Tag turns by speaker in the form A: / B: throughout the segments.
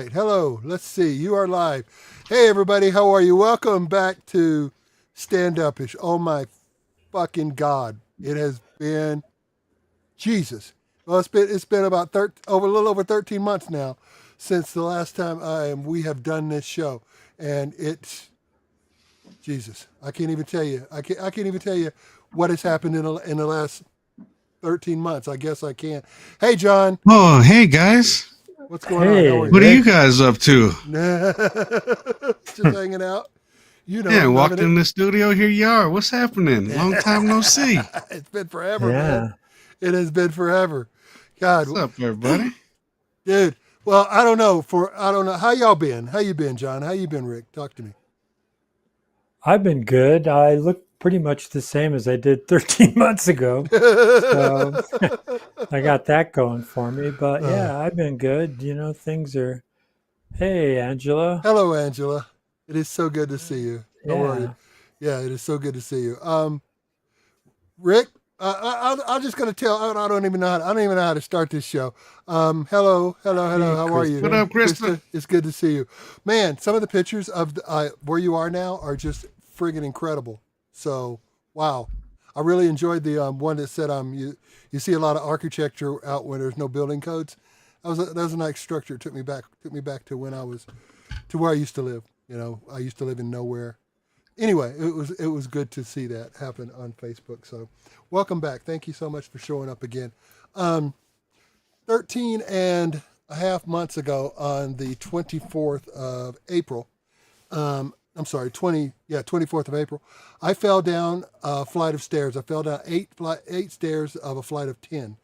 A: right. Hello. Let's see. You are live. Hey, everybody. How are you? Welcome back to Standupish. Oh, my fucking God. It has been Jesus. Well, it's been about a little over 13 months now since the last time we have done this show, and it's Jesus. I can't even tell you. I can't even tell you what has happened in the last 13 months. I guess I can. Hey, John.
B: Oh, hey guys.
A: What's going on? How are
B: What
A: you?
B: are you guys up to?
A: Just hanging out. You know,
B: Yeah,
A: loving
B: walked
A: it.
B: in the studio. Here you are. What's happening? Long time no see.
A: It's been forever, man.
C: Yeah.
A: It has been forever. God,
B: What's up, everybody?
A: dude. Well, I don't know. How y'all been? How you been, John? How you been, Rick? Talk to me.
C: I've been good. I look pretty much the same as I did 13 months ago. So I got that going for me. But
A: Uh,
C: yeah, I've been good. Things are. Hey, Angela.
A: Hello, Angela. It is so good to see you. How are you?
C: Yeah.
A: Yeah, it is so good to see you. Rick, I'm just gonna tell. I don't even know how. I don't even know how to start this show. Hello.
C: Hey,
A: How are you,
B: What up,
C: Krista.
B: Krista?
A: Krista? It's good to see you, man. Some of the pictures of where you are now are just friggin' incredible. So, wow, I really enjoyed the one that said you see a lot of architecture out when there's no building codes. That was a nice structure. It took me back to when I was to where I used to live. I used to live in nowhere. Anyway, it was good to see that happen on Facebook. So, welcome back. Thank you so much for showing up again. 13 and a half months ago, on the 24th of April, I'm sorry, 24th of April, I fell down a flight of stairs. I fell down eight stairs of a flight of 10.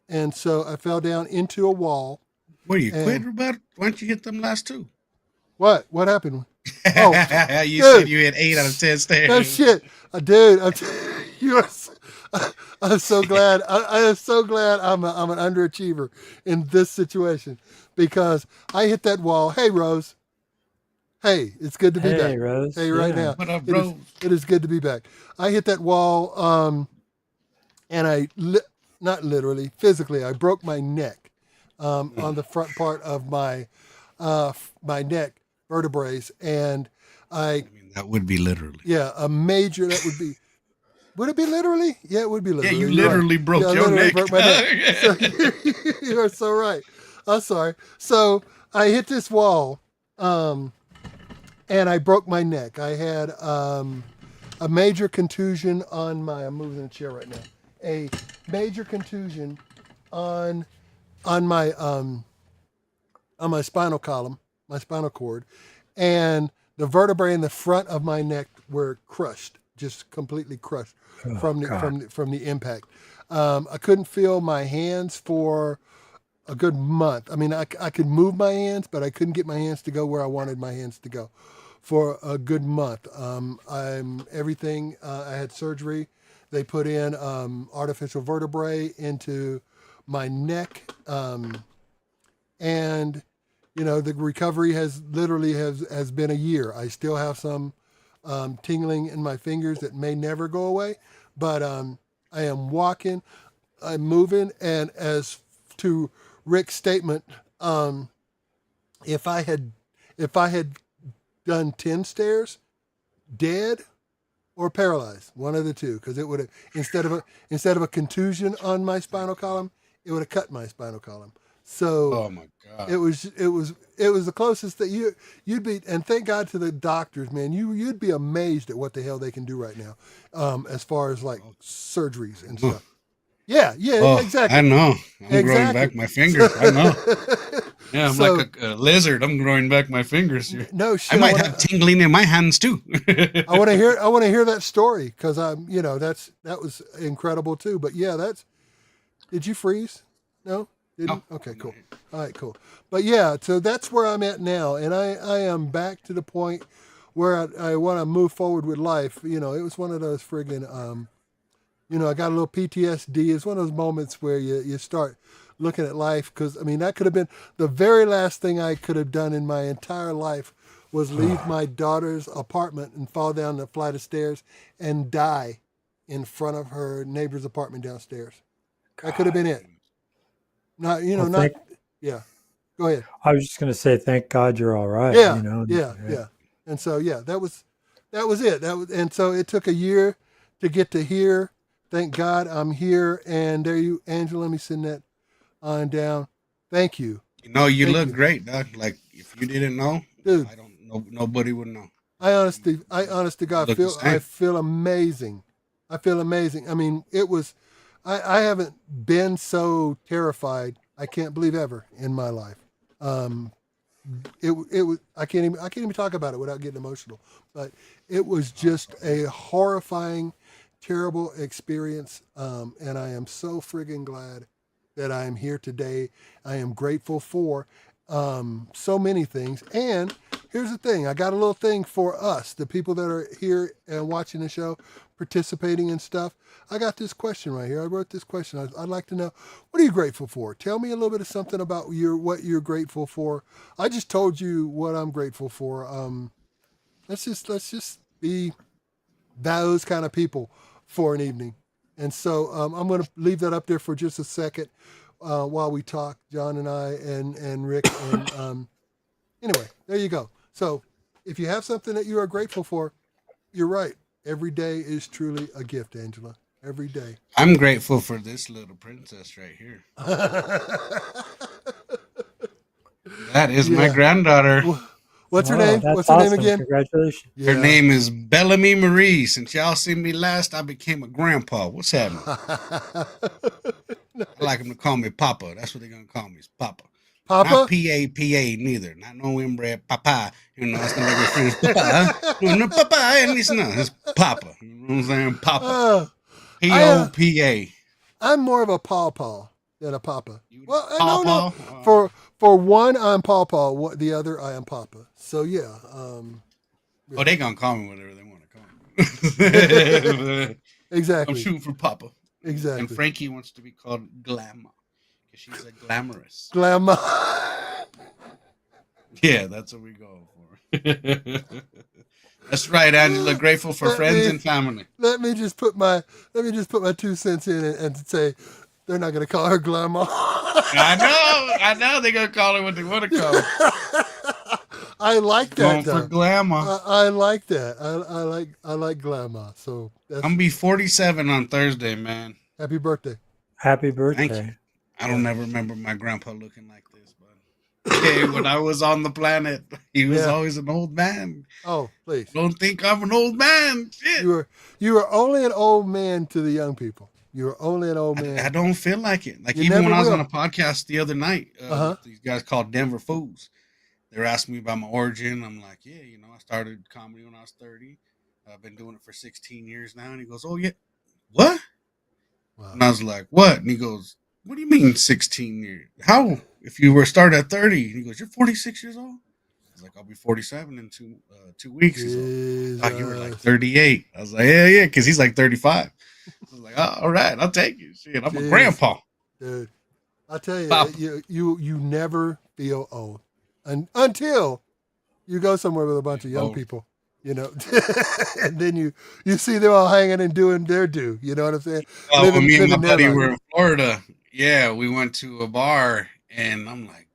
A: And so I fell down into a wall.
B: What are you
A: And
B: quit about? Why don't you get them last two?
A: what happened? Oh,
B: You said
A: dude,
B: you had 8 out of 10
A: no
B: stairs.
A: shit, dude. You are. I'm so glad. I am so glad I'm an underachiever in this situation, because I hit that wall. Hey, Rose. Hey, it's good to be
C: Hey,
A: back.
C: Rose.
A: Hey, right
C: Yeah.
A: now,
B: What up,
A: it is
B: bro?
A: it is good to be back. I hit that wall, and not literally, physically, I broke my neck, on the front part of my neck vertebrae, and I
B: I mean, that would be literally.
A: yeah, a major that would be. Would it be literally? Yeah, it would be
B: Yeah, you
A: literally. You're right.
B: literally
A: Yeah, I
B: broke your
A: literally
B: neck.
A: broke my neck. So you are so right. I'm sorry. So I hit this wall, um, and I broke my neck. I had a major contusion on my. I'm moving the chair right now. A major contusion on on my um, on my spinal column, my spinal cord, and the vertebrae in the front of my neck were crushed, just completely crushed
C: Oh,
A: from the
C: God.
A: from the, from the impact. I couldn't feel my hands for a good month. I mean, I could move my hands, but I couldn't get my hands to go where I wanted my hands to go for a good month. I'm everything. I had surgery. They put in artificial vertebrae into my neck, and the recovery has been a year. I still have some tingling in my fingers that may never go away, but I am walking, I'm moving, and as to Rick's statement, um, if I had if I had done 10 stairs, dead or paralyzed, one of the two, because it would have, instead of a contusion on my spinal column, it would have cut my spinal column. So
B: Oh my
A: it
B: God.
A: was the closest that you'd be, and thank God to the doctors, man. You'd be amazed at what the hell they can do right now, as far as like surgeries and
B: Oh,
A: stuff. Yeah,
B: oh, I
A: exactly,
B: know. I'm growing
A: exactly.
B: back my fingers. I know. Yeah, I'm like
A: So
B: a lizard. I'm growing back my fingers.
A: no
B: I
A: shit.
B: might have tingling in my hands too.
A: I want to hear that story, because that was incredible too. But yeah, did you freeze? No,
B: No,
A: didn't. Okay,
B: I'm
A: cool.
B: here.
A: All right, cool. But yeah, so that's where I'm at now, and I am back to the point where I want to move forward with life. It was one of those friggin' I got a little PTSD. It's one of those moments where you start looking at life, because I mean, that could have been the very last thing I could have done in my entire life, was leave my daughter's apartment and fall down the flight of stairs and die in front of her neighbor's apartment downstairs. That could have
C: God.
A: been it. Not,
C: Well,
A: not,
C: thank
A: yeah. Go ahead.
C: I was just going to say, thank God you're all right.
A: Yeah,
C: You know.
A: yeah. And so that was it. And so it took a year to get to here. Thank God I'm here. And there you, Angela. Let me send that on down. Thank you.
B: You know, you
A: Thank
B: look
A: you.
B: great, Doc. Like if you didn't know,
A: Dude.
B: I don't know. Nobody would know.
A: I honest to God
B: Look the
A: I
B: same.
A: feel amazing. I feel amazing. I mean, it was. I haven't been so terrified. I can't believe ever in my life. It was. I can't even talk about it without getting emotional. But it was just a horrifying, terrible experience. And I am so friggin' glad that I am here today. I am grateful for so many things. And here's the thing. I got a little thing for us, the people that are here and watching the show, participating and stuff. I got this question right here. I wrote this question. I'd like to know, what are you grateful for? Tell me a little bit of something about what you're grateful for. I just told you what I'm grateful for. Let's just be those kind of people for an evening. And so I'm going to leave that up there for just a second while we talk, John and I and Rick. And anyway, there you go. So if you have something that you are grateful for, you're right. Every day is truly a gift, Angela. Every day.
B: I'm grateful for this little princess right here. That is my granddaughter.
A: What's her
C: Wow,
A: name?
C: that's
A: What's her name
C: awesome.
A: again?
C: Congratulations.
B: Her name is Bellamy Marie. Since y'all seen me last, I became a grandpa. What's happening? I like them to call me Papa. That's what they're gonna call me. Is Papa.
A: Papa?
B: Not P-A-P-A neither. Not no inbred Papa. You know, that's not like your friends. Papa. No, Papa. And it's not. It's Papa. You know what I'm saying? Papa. P-O-P-A.
A: I'm more of a pawpaw than a papa. Well,
B: Pawpaw?
A: no. For one, I'm pawpaw. The other, I am papa. So yeah.
B: Oh, they gonna call me whatever they want to call me.
A: Exactly.
B: I'm shooting for Papa.
A: Exactly.
B: And Frankie wants to be called Glamour because she's a glamorous.
A: Glamour.
B: Yeah, that's what we go for. That's right, Angela. Grateful for friends and family.
A: Let me just put my 2 cents in and say they're not going to call her Glamour.
B: I know. They're gonna call her what they want to call her.
A: I like that.
B: Going for glamour.
A: I like that. I like glamour. So
B: I'm gonna be 47 on Thursday, man.
A: Happy birthday.
C: Happy birthday.
B: Thank you. I don't ever remember my grandpa looking like this, but okay, when I was on the planet, he was always an old man.
A: Oh, please.
B: Don't think I'm an old man. Shit.
A: You were only an old man to the young people. You were only an old man.
B: I don't feel like it. Like
A: You
B: even when
A: never
B: I was
A: will.
B: on a podcast the other night, these guys called Denver Fools. They were asking me about my origin. I'm like, yeah, you know, I started comedy when I was 30. I've been doing it for 16 years now. And he goes, oh, yeah. What?
A: Wow.
B: And I was like, what? And he goes, what do you mean 16 years? How? If you were started at 30? And he goes, you're 46 years old? I was like, I'll be 47 in 2 weeks. He's like, I thought you were like 38. I was like, yeah, because he's like 35. I was like, oh, all right, I'll take you. Shit, I'm a grandpa.
A: Dude, I tell you, you never feel old until you go somewhere with a bunch of young people, you know, and then you see them all hanging and doing their due. You know what I'm saying?
B: When me and my buddy were in Florida, we went to a bar, and I'm like,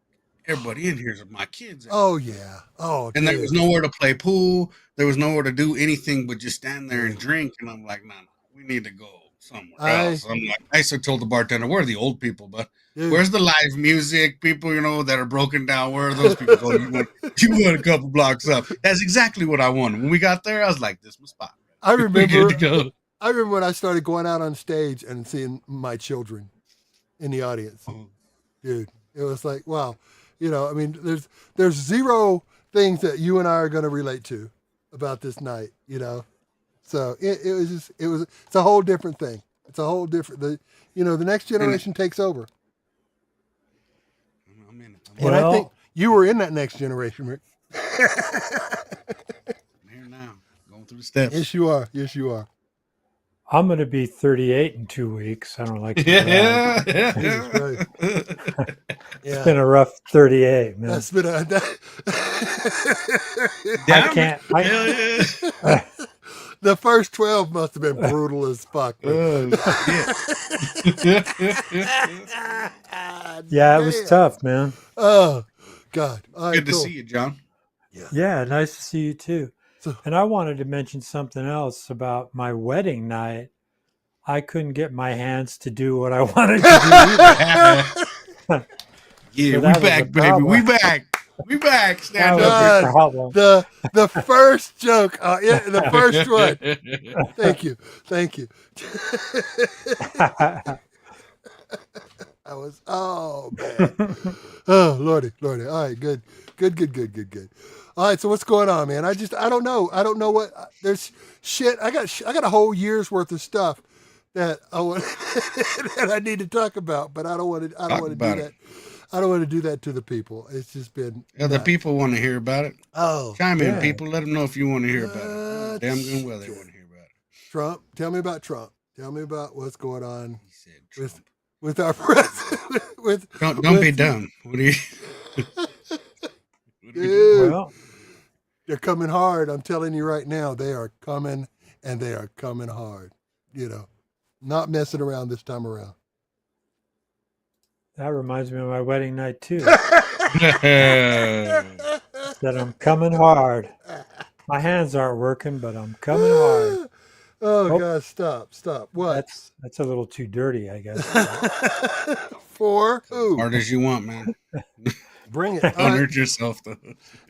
B: everybody in here is my kids.
A: Oh yeah. Oh.
B: And there was nowhere to play pool. There was nowhere to do anything but just stand there and drink. And I'm like, no, we need to go somewhere else. I'm like, I told the bartender, where are the old people? But where's the live music people, you know, that are broken down? Where are those people? Oh, you went a couple blocks up. That's exactly what I wanted. When we got there, I was like, this is my spot.
A: I remember.
B: To go.
A: I remember when I started going out on stage and seeing my children in the audience. Dude, it was like, wow. You know, I mean, there's zero things that you and I are going to relate to about this night, you know. So it's a whole different thing. It's a whole different, the next generation takes over. And I think you were in that next generation, Rick.
B: I'm here now, going through the steps.
A: Yes, you are. Yes, you are.
C: I'm going to be 38 in 2 weeks. I don't like to It's been a rough 38, man.
A: That's been
C: I can't.
A: The first 12 must have been brutal as fuck.
C: Yeah, it was tough, man.
A: God. All right,
B: Good to
A: cool.
B: see you, John.
C: Yeah, nice to see you too.
A: So,
C: And I wanted to mention something else about my wedding night. I couldn't get my hands to do what I wanted to do either.
B: Yeah,
C: So
B: we
C: that was a
B: back, baby. We
C: problem.
B: back. We back.
C: That
B: Stand
C: was
B: up.
C: a
A: God,
C: problem.
A: the first joke, the first one. Thank you. Oh man. Oh Lordy. All right, good. All right, so what's going on, man? I don't know. I don't know what there's shit. I got a whole year's worth of stuff that I want that I need to talk about, but I don't want to do that. I don't want to do that to the people. It's just been
B: The people want to hear about it.
A: Oh,
B: chime in,
C: yeah.
B: people. Let them know if you want to hear about it. Damn good well they want to hear about it.
A: Trump. Tell me about Trump. Tell me about what's going on
B: He said Trump.
A: with our president.
B: Don't be dumb. What are you?
A: Dude,
C: Well,
A: they're coming hard. I'm telling you right now, they are coming, and they are coming hard. You know, not messing around this time around.
C: that reminds me of my wedding night too. That I'm coming hard. My hands aren't working, but I'm coming hard.
A: Oh God! Stop! What?
C: That's a little too dirty, I guess.
A: For who?
B: Hard as you want, man.
A: Bring it.
B: Don't hurt yourself, though.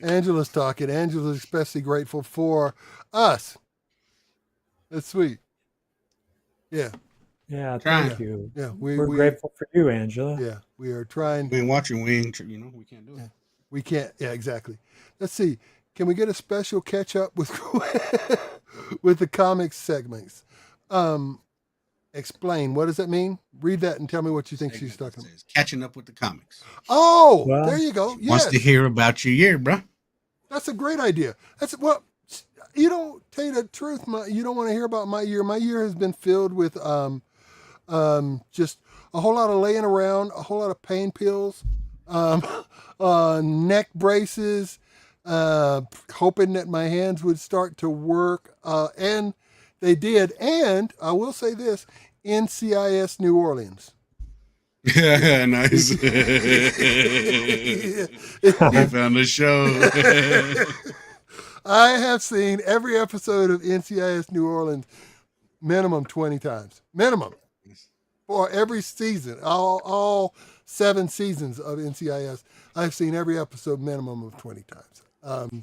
A: Angela's talking. Angela's especially grateful for us. That's sweet. Yeah.
C: Yeah, thank you.
A: Yeah,
C: we're grateful for you, Angela.
A: Yeah, we are trying.
B: We ain't watching. We ain't. We can't do it.
A: We can't. Yeah, exactly. Let's see. Can we get a special catch up with with the comics segments? Explain. What does that mean? Read that and tell me what you think she's talking about.
B: Catching up with the comics.
A: Oh, well, there you go. Yes.
B: Wants to hear about your year, bro.
A: That's a great idea. You don't tell you the truth. You don't want to hear about my year. My year has been filled with just a whole lot of laying around, a whole lot of pain pills, neck braces, hoping that my hands would start to work, and they did. And I will say this: NCIS New Orleans.
B: Yeah, nice. You found the show.
A: I have seen every episode of NCIS New Orleans minimum 20 times. Minimum. For every season. All 7 seasons of NCIS. I've seen every episode minimum of 20 times.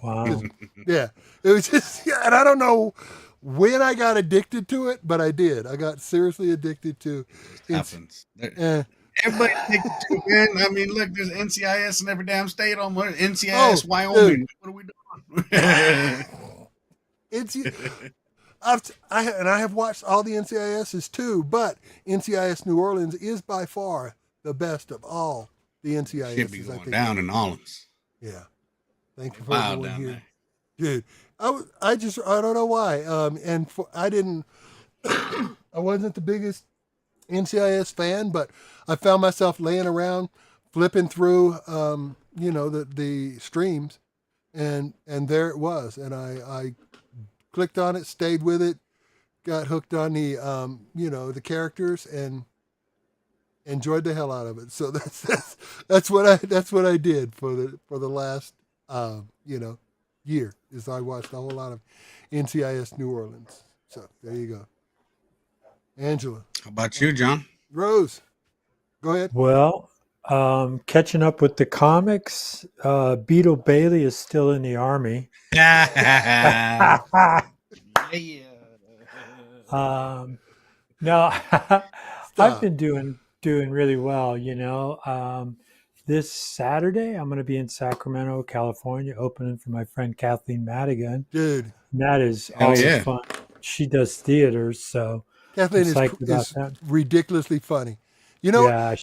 C: Wow.
A: Yeah. It was just, and I don't know when I got addicted to it, but I did. I got seriously addicted to
B: it. Happens. Everybody's addicted to it, man. I mean, look, there's NCIS in every damn state on NCIS, Wyoming. Dude. What are we doing?
A: I have watched all the NCISs too, but NCIS New Orleans is by far the best of all the NCISs.
B: Should be going down in Orleans.
A: Yeah. Thank you for everyone here. Dude, I don't know why. I wasn't the biggest NCIS fan, but I found myself laying around, flipping through, the streams, and there it was, and I clicked on it, stayed with it, got hooked on the the characters, and enjoyed the hell out of it. So that's what I did for the last year. Is I watched a whole lot of NCIS New Orleans. So there you go. Angela.
B: How about you, John?
A: Rose, go ahead.
C: Well, catching up with the comics, Beetle Bailey is still in the army.
B: Yeah.
C: No, I've been doing really well. This Saturday I'm going to be in Sacramento, California, opening for my friend Kathleen Madigan.
A: Dude,
C: and that is always fun. She does theater, so
A: Kathleen is ridiculously funny. Yeah,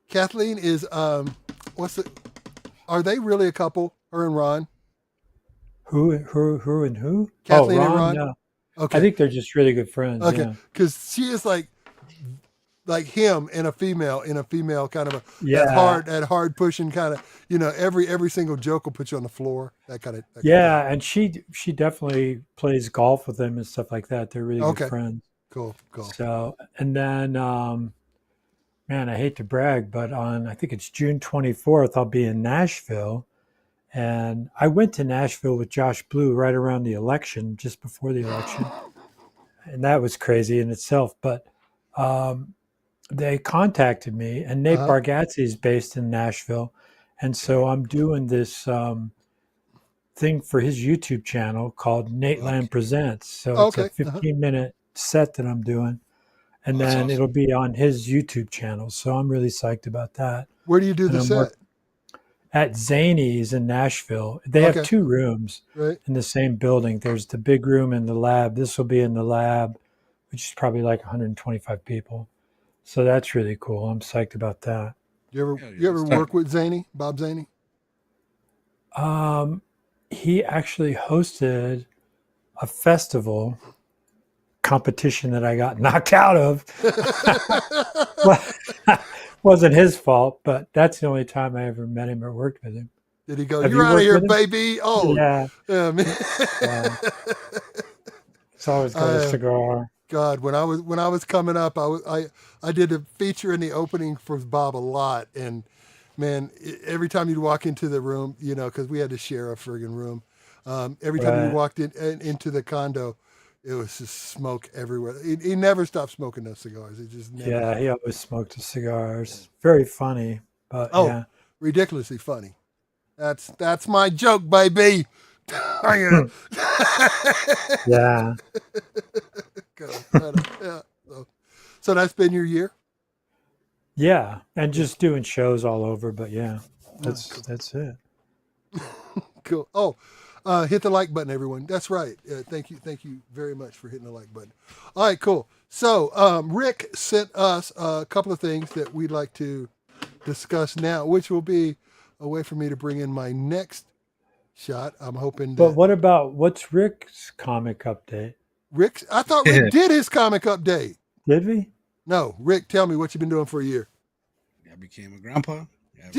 A: Kathleen is are they really a couple? Her and Ron?
C: Who and who?
A: Kathleen
C: Ron,
A: and Ron?
C: No.
A: Okay.
C: I think they're just really good friends.
A: Okay, because she is like him in a female kind of that hard pushing kind of, every single joke will put you on the floor, that kind of.
C: And she definitely plays golf with them and stuff like that. They're really good friends.
A: Cool.
C: So, and then man, I hate to brag, but I think it's June 24th, I'll be in Nashville. And I went to Nashville with Josh Blue right around the election, just before the election. And that was crazy in itself. But they contacted me, and Nate Bargatze is based in Nashville. And so I'm doing this thing for his YouTube channel called Nate Land Presents. So it's a 15-minute set that I'm doing. And then it'll be on his YouTube channel. So I'm really psyched about that.
A: Where do you do the set?
C: At Zany's in Nashville. They have 2 rooms in the same building. There's the big room and the lab. This will be in the lab, which is probably like 125 people. So that's really cool. I'm psyched about that.
A: You ever work with Zany, Bob Zany?
C: He actually hosted a festival competition that I got knocked out of. Wasn't his fault, but that's the only time I ever met him or worked with him.
A: Did he go, "You're out of here, baby"? Oh,
C: yeah.
A: Man.
C: It's always got a cigar.
A: God, when I was coming up, I did a feature in the opening for Bob a lot, and man, every time you'd walk into the room, because we had to share a friggin' room. Every time you walked into the condo, it was just smoke everywhere. He never stopped smoking those cigars. It just never.
C: Yeah, he always smoked the cigars. Very funny, but
A: ridiculously funny. That's my joke, baby.
C: Yeah.
A: Yeah. So that's been your year?
C: Yeah, and just doing shows all over, but yeah, that's it.
A: Cool. Oh, hit the like button, everyone. That's right. Thank you very much for hitting the like button. All right, cool. So Rick sent us a couple of things that we'd like to discuss now, which will be a way for me to bring in my next shot. I'm hoping.
C: But what's Rick's comic update?
A: I thought Rick did his comic update.
C: Did we?
A: No, Rick, tell me what you've been doing for a year.
B: I became a grandpa.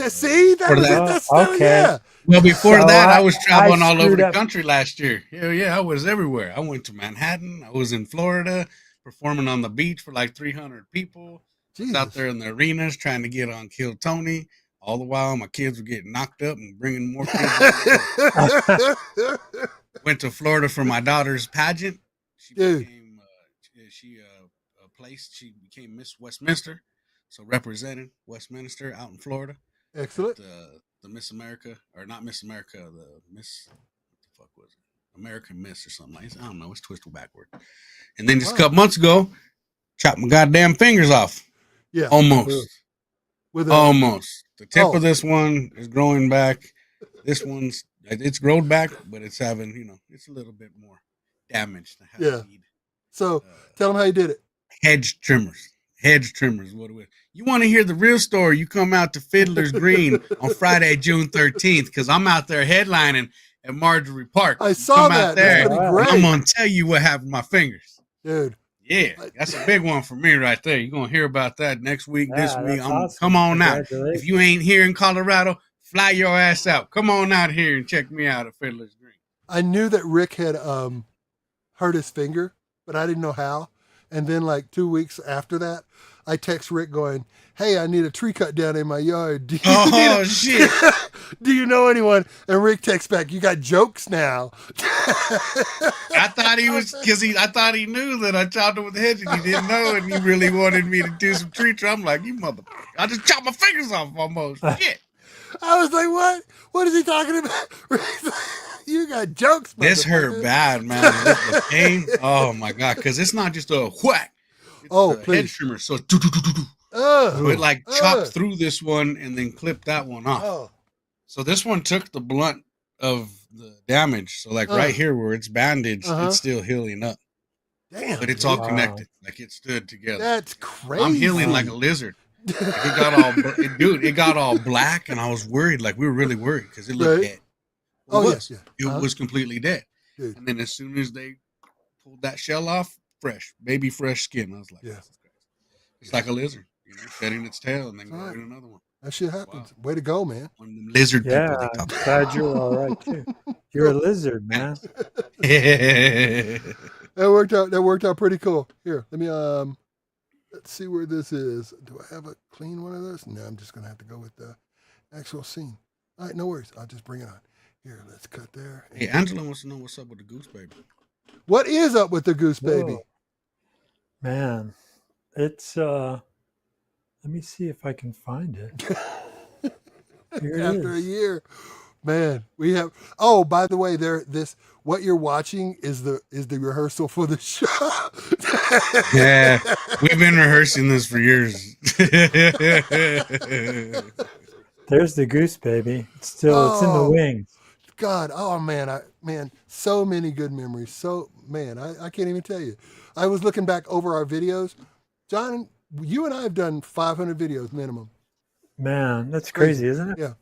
A: See, that's
C: okay.
A: Yeah.
B: Well, before that, I was traveling all over the country last year. Hell yeah, I was everywhere. I went to Manhattan. I was in Florida, performing on the beach for like 300 people. I was out there in the arenas trying to get on Kill Tony. All the while, my kids were getting knocked up and bringing more kids. Went to Florida for my daughter's pageant. She became She became Miss Westminster, so represented Westminster out in Florida.
A: Excellent.
B: The Miss America, or not Miss America, the Miss, what the fuck was it? American Miss or something like that. I don't know. It's twisted backward. And then just a couple months ago, chopped my goddamn fingers off.
A: Yeah.
B: Almost. Almost. The tip of this one is growing back. This one's, it's grown back, but it's having, it's a little bit more damage.
A: So tell them how you did it.
B: Hedge trimmers. What it is. You want to hear the real story? You come out to Fiddler's Green on Friday, June 13th, because I'm out there headlining at Marjorie Park.
A: I saw that. That's gonna be great.
B: I'm gonna tell you what happened to my fingers,
A: dude.
B: Yeah, that's a big one for me right there. You're gonna hear about that next week. This week, come on out. If you ain't here in Colorado, fly your ass out. Come on out here and check me out at Fiddler's Green.
A: I knew that Rick had hurt his finger, but I didn't know how. And then like 2 weeks after that, I text Rick going, "Hey, I need a tree cut down in my yard.
B: Shit.
A: Do you know anyone?" And Rick texts back, "You got jokes now."
B: I thought he was, I thought he knew that I chopped him with the hedge and he didn't know, and he really wanted me to do some tree trim. I'm like, you motherfucker. I just chopped my fingers off almost. Shit.
A: I was like, what? What is he talking about? You got jokes,
B: This hurt bad, man. The pain. Oh my God. Because it's not just a whack. It's hedge trimmer. So it like chopped through this one and then clipped that one off. So this one took the blunt of the damage. So like right here where it's bandaged, it's still healing up.
A: Damn.
B: But it's all connected. Like it stood together.
A: That's crazy.
B: I'm healing like a lizard. Like it got all black, and I was worried. Like we were really worried because it looked dead. It was completely dead. Dude. And then as soon as they pulled that shell off, baby fresh skin. I was like, it's like a lizard, shedding its tail and then growing another one.
A: That shit happens. Wow. Way to go, man.
B: One of them lizard people.
C: Yeah, I'm glad you're all right too. You're a lizard, man.
A: That worked out pretty cool. Here, let me Let's see where this is. Do I have a clean one of those? No, I'm just going to have to go with the actual scene. All right, no worries. I'll just bring it on. Here, let's cut there.
B: Hey, Angela wants to know what's up with the goose baby.
A: What is up with the goose baby?
C: Whoa. Man, it's let me see if I can find it. Here it
A: After a
C: is.
A: year. Man, we have. Oh, by the way, what you're watching is the rehearsal for the show.
B: Yeah, we've been rehearsing this for years.
C: There's the goose baby. It's in the wings.
A: God, oh man, so many good memories. So man, I can't even tell you. I was looking back over our videos. John, you and I have done 500 videos minimum.
C: Man, that's crazy, isn't it?
A: Yeah.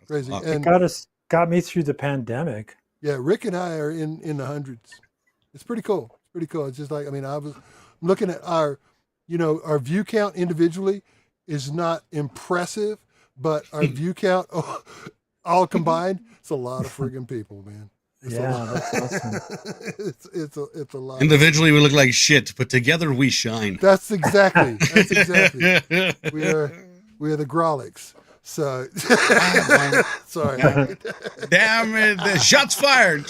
A: Crazy.
C: And it got me through the pandemic.
A: Yeah, Rick and I are in the hundreds. It's pretty cool. It's just like, I was looking at our view count individually is not impressive, but our view count all combined, it's a lot of friggin' people, man.
C: That's awesome.
A: It's a lot.
B: Individually, we look like shit, but together we shine.
A: That's exactly. We are the Grolics. So sorry.
B: Damn it! Shots fired!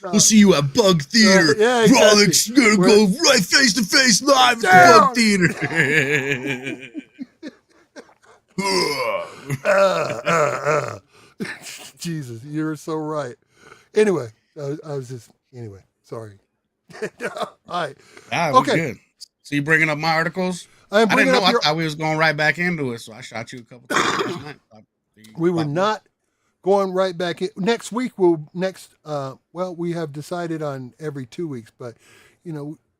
B: We'll see you at Bug Theater.
A: Yeah, exactly.
B: Rollick's gonna go right face to face live at Bug Theater.
A: Jesus, you're so right. Anyway, sorry. All right.
B: Okay. Good. So you bringing up my articles? I didn't know. I thought we was going right back into it, so I shot you a couple times last night.
A: We were not going right back in. Next week, we have decided on every 2 weeks, but,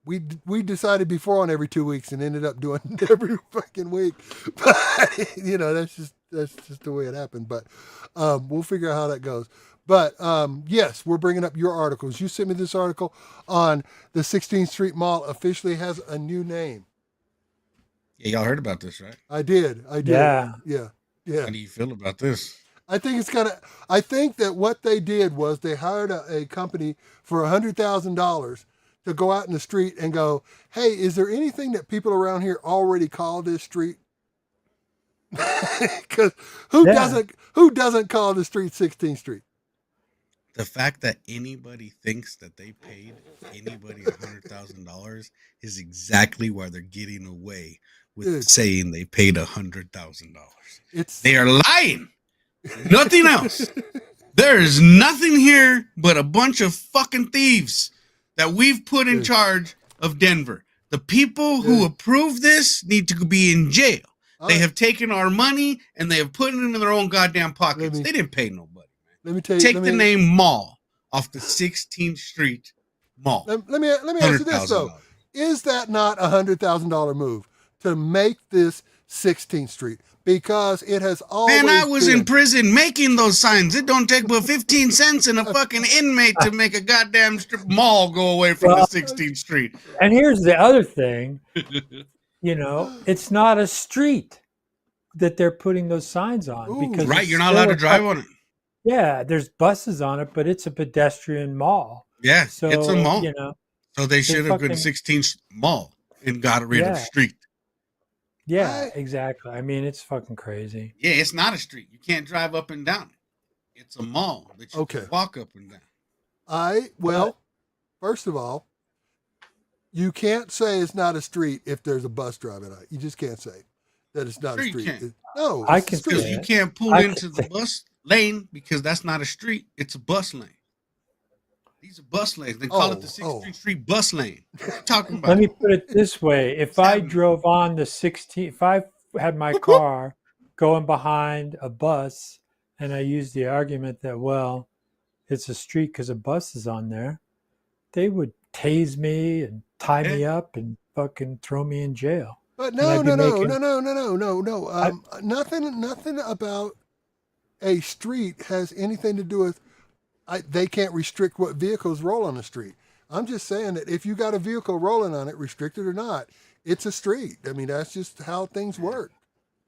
A: we decided before on every 2 weeks and ended up doing every fucking week. But, that's just the way it happened. But we'll figure out how that goes. But yes, we're bringing up your articles. You sent me this article on the 16th Street Mall officially has a new name.
B: Yeah, y'all heard about this, right?
A: I did.
C: Yeah.
A: How
B: do you feel about this?
A: I think I think that what they did was they hired a company for $100,000 to go out in the street and go, hey, is there anything that people around here already call this street? Because who doesn't call the street 16th Street?
B: The fact that anybody thinks that they paid anybody $100,000 is exactly why they're getting away with saying they paid $100,000. They are lying. Nothing else. There is nothing here but a bunch of fucking thieves that we've put in charge of Denver. The people who approved this need to be in jail. They have taken our money and they have put it into their own goddamn pockets. They didn't pay nobody.
A: Let me tell you.
B: Take the name Mall off the 16th Street Mall.
A: Let me ask you this though: is that not $100,000 move to make this 16th Street? Because it has always.
B: Man, I was in prison making those signs. It don't take but 15 cents and a fucking inmate to make a goddamn strip mall go away from the 16th Street.
C: And here's the other thing: it's not a street that they're putting those signs on because
B: you're not allowed to drive on it.
C: Yeah, there's buses on it, but it's a pedestrian mall.
B: Yeah, so, it's a mall. So they should have been 16th Mall and got rid of street.
C: Yeah, exactly. It's fucking crazy.
B: Yeah, it's not a street. You can't drive up and down it. It's a mall that you can walk up and down.
A: First of all, you can't say it's not a street if there's a bus driving on it. You just can't say that it's not a street. No,
C: I can
B: because you can't pull into the bus lane because that's not a street. It's a bus lane. These are bus lanes. They call it the 16th Street bus lane. What are you talking about?
C: Let me put it this way. If I drove on the 16th, if I had my car going behind a bus and I used the argument that, it's a street because a bus is on there, they would tase me and tie me up and fucking throw me in jail.
A: But no. Nothing about a street has anything to do with. They can't restrict what vehicles roll on the street. I'm just saying that if you got a vehicle rolling on it, restricted or not, it's a street. That's just how things work.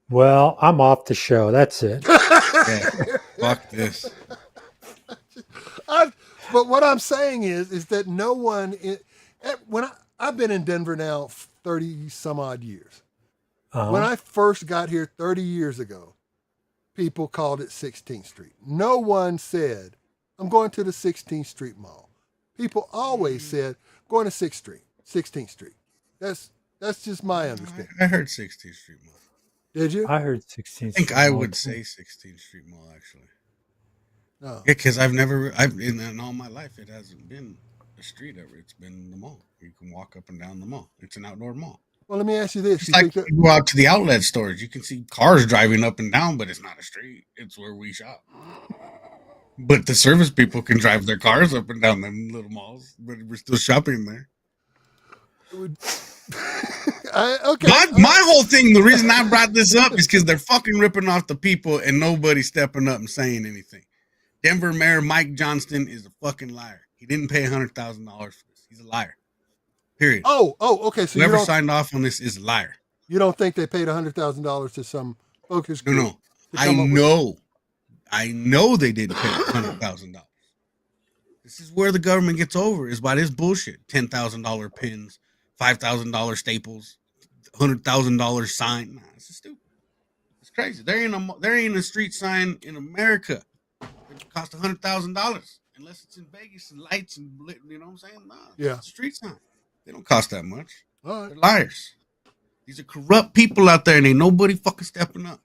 C: Well, I'm off the show. That's it.
B: Fuck this.
A: But what I'm saying is that no one, I've been in Denver now 30 some odd years.
C: Uh-huh.
A: When I first got here 30 years ago, people called it 16th Street. No one said, I'm going to the 16th Street Mall. People always said, going to 6th Street, 16th Street. That's just my understanding.
B: I heard 16th Street Mall.
A: Did you?
C: I heard
B: I
C: 16th
B: think
C: Street
B: I
C: Mall
B: would
C: too.
B: say 16th Street Mall, actually.
A: No.
B: Yeah, because I've in all my life, it hasn't been a street ever. It's been the mall. You can walk up and down the mall. It's an outdoor mall.
A: Well, let me ask you this.
B: It's
A: You
B: like
A: think that,
B: you go out to the outlet stores, you can see cars driving up and down, but it's not a street. It's where we shop. But the service people can drive their cars up and down them little malls, but we're still shopping there.
A: okay.
B: My whole thing, the reason I brought this up is because they're fucking ripping off the people and nobody's stepping up and saying anything. Denver Mayor Mike Johnston is a fucking liar. He didn't pay $100,000 for this. He's a liar. Period.
A: Oh, okay. So
B: whoever signed off on this is a liar.
A: You don't think they paid $100,000 to some focus group?
B: No. I know they didn't pay $100,000. This is where the government gets over, is by this bullshit. $10,000 pins, $5,000 staples, $100,000 sign. Nah, this is stupid. It's crazy. There ain't a street sign in America that cost $100,000 unless it's in Vegas and lights and you know what I'm saying? Nah,
A: yeah.
B: It's a street sign. They don't cost that much.
A: All right.
B: They're liars. These are corrupt people out there, and ain't nobody fucking stepping up.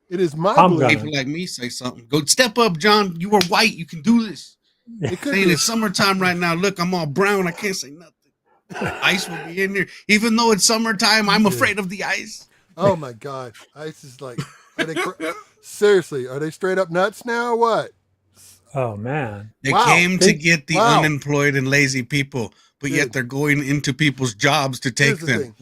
A: It is my
B: belief. People like me say something. Go step up, John. You are white. You can do this. Saying it's summertime right now. Look, I'm all brown. I can't say nothing. Ice will be in there. Even though it's summertime, I'm afraid of the ice.
A: Oh, my God. Ice is like, seriously, are they straight up nuts now or what?
C: Oh, man.
B: They came to get the unemployed and lazy people, but yet they're going into people's jobs to take them.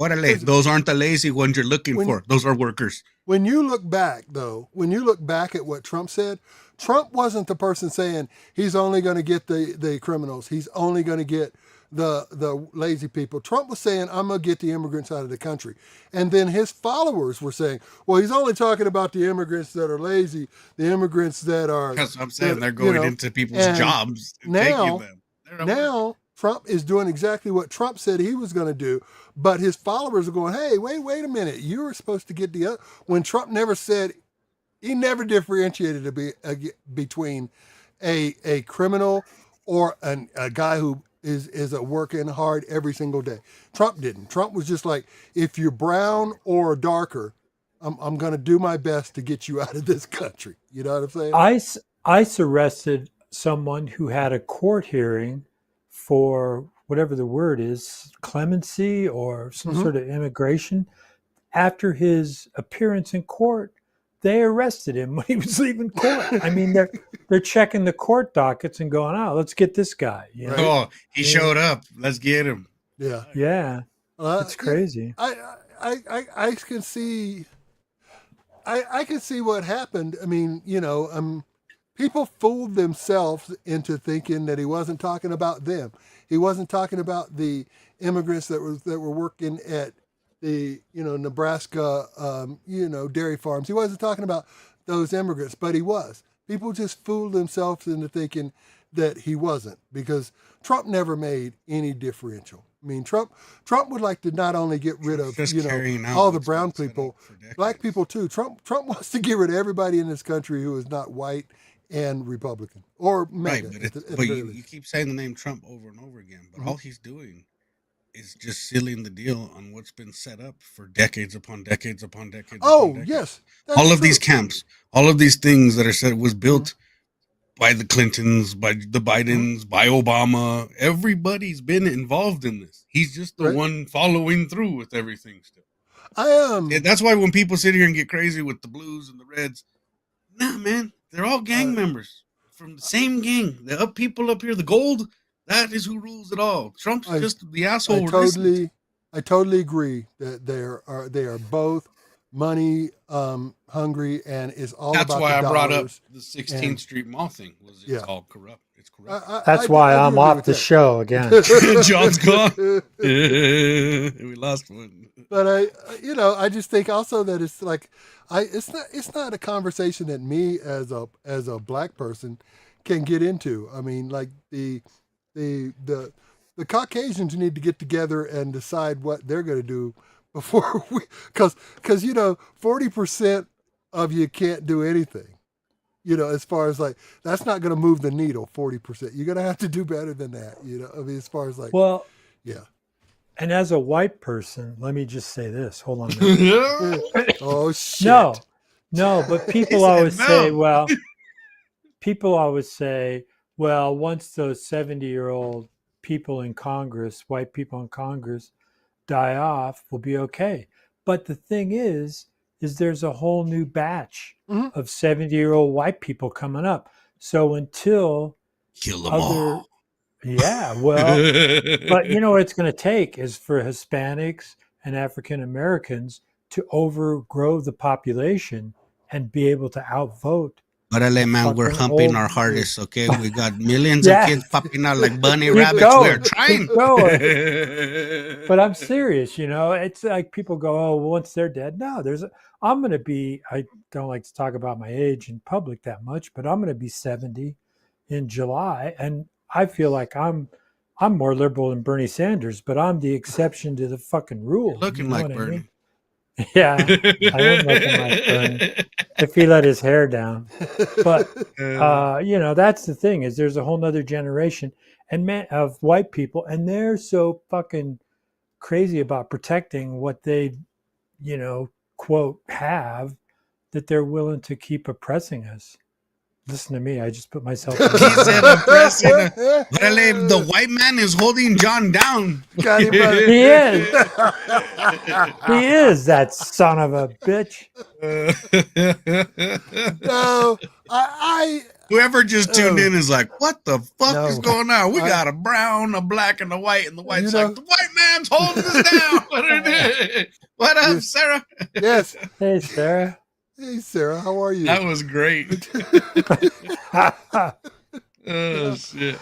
B: Those aren't the lazy ones you're looking for. Those are workers.
A: When you look back, though, at what Trump said, Trump wasn't the person saying he's only going to get the criminals. He's only going to get the lazy people. Trump was saying, I'm going to get the immigrants out of the country. And then his followers were saying, well, he's only talking about the immigrants that are lazy, the immigrants that are...
B: That's what I'm saying. They're going into people's jobs and taking them.
A: Now, Trump is doing exactly what Trump said he was going to do, but his followers are going, hey, wait a minute. You were supposed to get the other... When Trump never said... He never differentiated between a criminal or a guy who is working hard every single day. Trump didn't. Trump was just like, if you're brown or darker, I'm going to do my best to get you out of this country. You know what I'm saying?
C: ICE arrested someone who had a court hearing for whatever the word is, clemency or some sort of immigration. After his appearance in court, they arrested him when he was leaving court. I mean, they're checking the court dockets and going, "Oh, let's get this guy." You know?
B: Oh, he showed up. Let's get him.
C: Yeah. It's crazy.
A: I can see. I can see what happened. I mean, people fooled themselves into thinking that he wasn't talking about them. He wasn't talking about the immigrants that were working at the Nebraska dairy farms. He wasn't talking about those immigrants, but he was. People just fooled themselves into thinking that he wasn't, because Trump never made any differential. I mean, Trump would like to not only get rid of all the brown people, black people too. Trump wants to get rid of everybody in this country who is not white and Republican or MAGA.
B: Right, but you keep saying the name Trump over and over again, but all he's doing is just sealing the deal on what's been set up for decades upon decades upon decades.
A: Yes.
B: All of these camps, all of these things that are said was built by the Clintons, by the Bidens, by Obama. Everybody's been involved in this. He's just the one following through with everything still. That's why when people sit here and get crazy with the blues and the reds, nah, man, they're all gang members from the same gang. The people up here, the gold, that is who rules it all. Trump's just the asshole.
A: I totally agree that they are both money hungry, and it's all
B: that's
A: about
B: why
A: the
B: I brought
A: dollars.
B: up the 16th Street Mall thing. It's all corrupt. It's corrupt.
C: That's why I'm off the show again.
B: John's gone. We lost one.
A: But I just think also that it's like it's not a conversation that me as a black person can get into. I mean, like the the Caucasians need to get together and decide what they're going to do before because 40% of you can't do anything. As far as like, that's not going to move the needle, 40%. You're going to have to do better than that, I mean, as far as like,
C: well,
A: yeah.
C: And as a white person, let me just say this. Hold on a minute.
A: Oh, shit.
C: No, but people always say, well, once those 70-year-old people in Congress, white people in Congress, die off, we'll be okay. But the thing is there's a whole new batch of 70-year-old white people coming up. So until
B: kill them all.
C: Yeah, well, but what it's going to take is for Hispanics and African Americans to overgrow the population and be able to outvote.
B: Orale, man, we're humping our hardest, okay? We got millions of kids popping out like bunny rabbits. We're trying.
C: But I'm serious, it's like people go, oh, once they're dead. No, I'm going to be, I don't like to talk about my age in public that much, but I'm going to be 70 in July. And I feel like I'm more liberal than Bernie Sanders, but I'm the exception to the fucking rule.
B: You're looking like Bernie.
C: I mean? Yeah, I am looking like Bernie. If he let his hair down. But, that's the thing is there's a whole nother generation of white people, and they're so fucking crazy about protecting what they, quote, have, that they're willing to keep oppressing us. Listen to me. I just put myself in.
B: He said oppressing. The white man is holding John down.
C: He is. He is that son of a bitch.
A: No,
B: whoever just tuned in is like, what the fuck is going on? We got a brown, a black, and a white, and the white's like, the white man's holding us down. What up, Sarah?
A: Yes.
C: Hey, Sarah.
A: Hey, Sarah, how are you?
B: That was great. Oh, shit.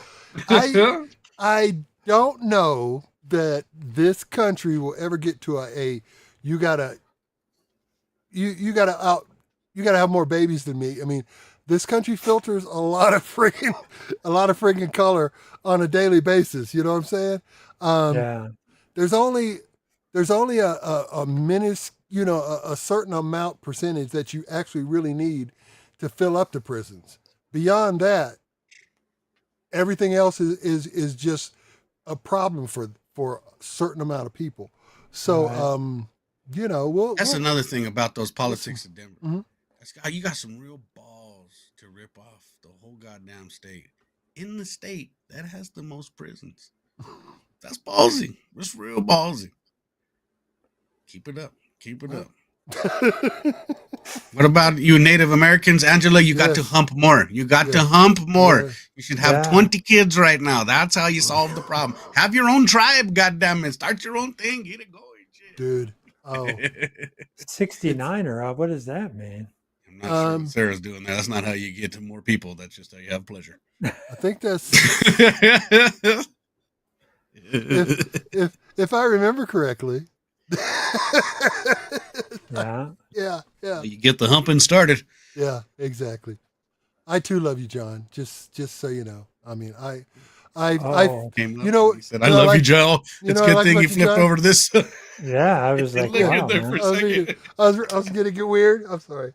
A: I don't know that this country will ever get to you gotta have more babies than me. I mean, this country filters a lot of freaking color on a daily basis. You know what I'm saying?
C: Yeah.
A: There's only a minuscule, a certain amount percentage that you actually really need to fill up the prisons. Beyond that, everything else is just a problem for a certain amount of people. So, right.
B: That's another thing about those politics in Denver.
A: Mm-hmm.
B: You got some real balls to rip off the whole goddamn state. In the state that has the most prisons. That's ballsy. That's real ballsy. Keep it up. What about you Native Americans? Angela, you got to hump more. You got to hump more. Yes. You should have 20 kids right now. That's how you solve the problem. Have your own tribe, goddammit. Start your own thing. Get it going. Shit.
A: Dude. Oh.
C: 69er, what does that mean?
B: I'm not sure what Sarah's doing that. That's not how you get to more people. That's just how you have pleasure.
A: I think that's if I remember correctly. Yeah.
B: You get the humping started.
A: Yeah, exactly. I too love you, John. Just so you know. I mean, I
B: said, I love you, Joe. It's a good thing you flipped over to this.
C: Yeah, I was like, wow,
A: I was going to get weird. I'm sorry.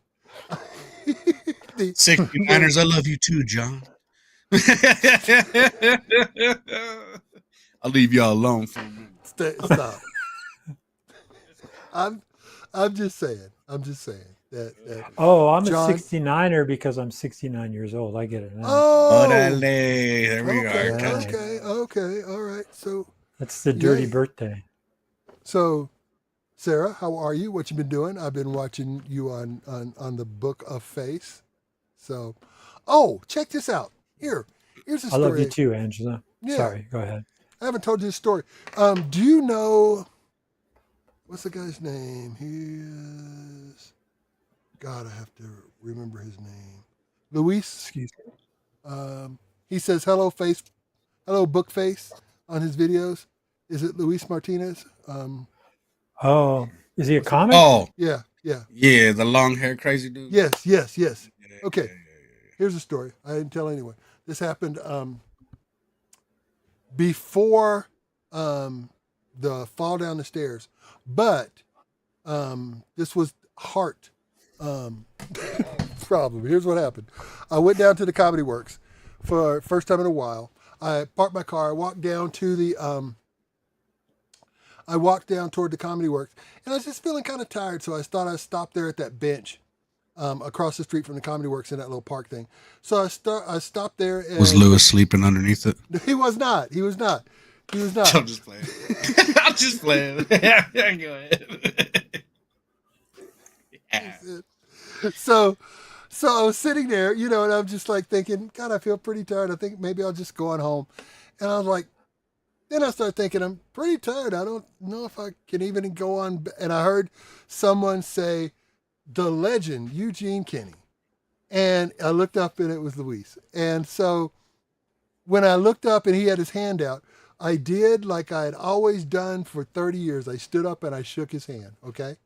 B: 69ers, I love you too, John. I'll leave y'all alone for a minute.
A: Stop. I'm just saying that
C: I'm John, a 69er because I'm 69 years old. I get it now.
A: Oh,
B: there we are.
A: Okay, all right. So
C: that's the dirty birthday.
A: So, Sarah, how are you? What you been doing? I've been watching you on the Book of Face. So, check this out. Here's a story.
C: I love you too, Angela. Yeah. Sorry, go ahead.
A: I haven't told you this story. Do you know? What's the guy's name? He is... God, I have to remember his name. Luis.
C: Excuse me.
A: He says, hello, book face on his videos. Is it Luis Martinez?
C: Is he a comic?
B: Oh.
A: Yeah.
B: Yeah, the long hair crazy dude.
A: Yes. Okay. Here's a story. I didn't tell anyone. This happened before the fall down the stairs. But this was heart problem. Here's what happened. I went down to the Comedy Works for first time in a while. I parked my car. I walked down to the I walked down toward the Comedy Works, and I was just feeling kind of tired, so I thought I'd stop there at that bench across the street from the Comedy Works in that little park thing. So I stopped there. And
B: was Lewis sleeping underneath it?
A: He was not. He was not. He was not.
B: I'm just playing. I'm just playing. Yeah, go ahead. Yeah.
A: So I was sitting there, and I'm just like thinking, God, I feel pretty tired. I think maybe I'll just go on home. And I was like, then I started thinking, I'm pretty tired. I don't know if I can even go on. And I heard someone say, the legend, Eugene Kenny. And I looked up and it was Luis. And so when I looked up and he had his hand out, I did like I had always done for 30 years. I stood up and I shook his hand, okay?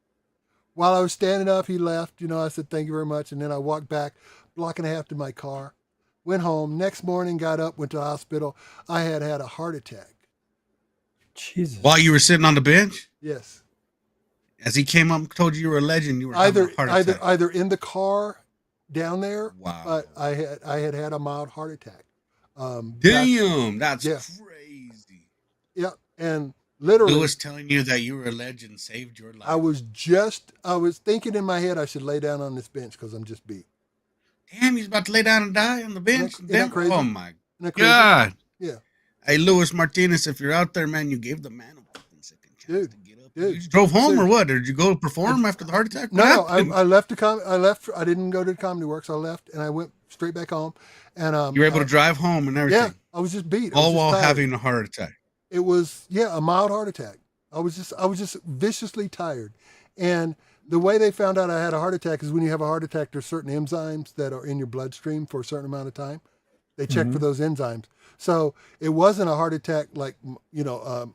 A: While I was standing up, he left. I said, thank you very much. And then I walked back, block and a half to my car, went home. Next morning, got up, went to the hospital. I had a heart attack.
B: Jesus. While you were sitting on the bench?
A: Yes.
B: As he came up and told you were a legend, you were
A: either
B: having a heart attack.
A: Either in the car down there.
B: Wow.
A: But I had a mild heart attack.
B: Damn, that's crazy.
A: Yeah, and literally,
B: Lewis telling you that you were a legend saved your life.
A: I was thinking in my head I should lay down on this bench because I'm just beat.
B: Damn, he's about to lay down and die on the bench.
A: Isn't that crazy?
B: Oh my God.
A: Yeah.
B: Hey, Luis Martinez, if you're out there, man, you gave the man a fucking second chance to get up.
A: Dude,
B: you drove home or what? Or did you go perform after the heart attack?
A: No, I left I left. I didn't go to the Comedy Works. I left and I went straight back home. And
B: you were able to drive home and everything.
A: Yeah, I was just beat.
B: All while having a heart attack.
A: It was a mild heart attack. I was just viciously tired. And the way they found out I had a heart attack is when you have a heart attack, there's certain enzymes that are in your bloodstream for a certain amount of time. They check for those enzymes. So it wasn't a heart attack like a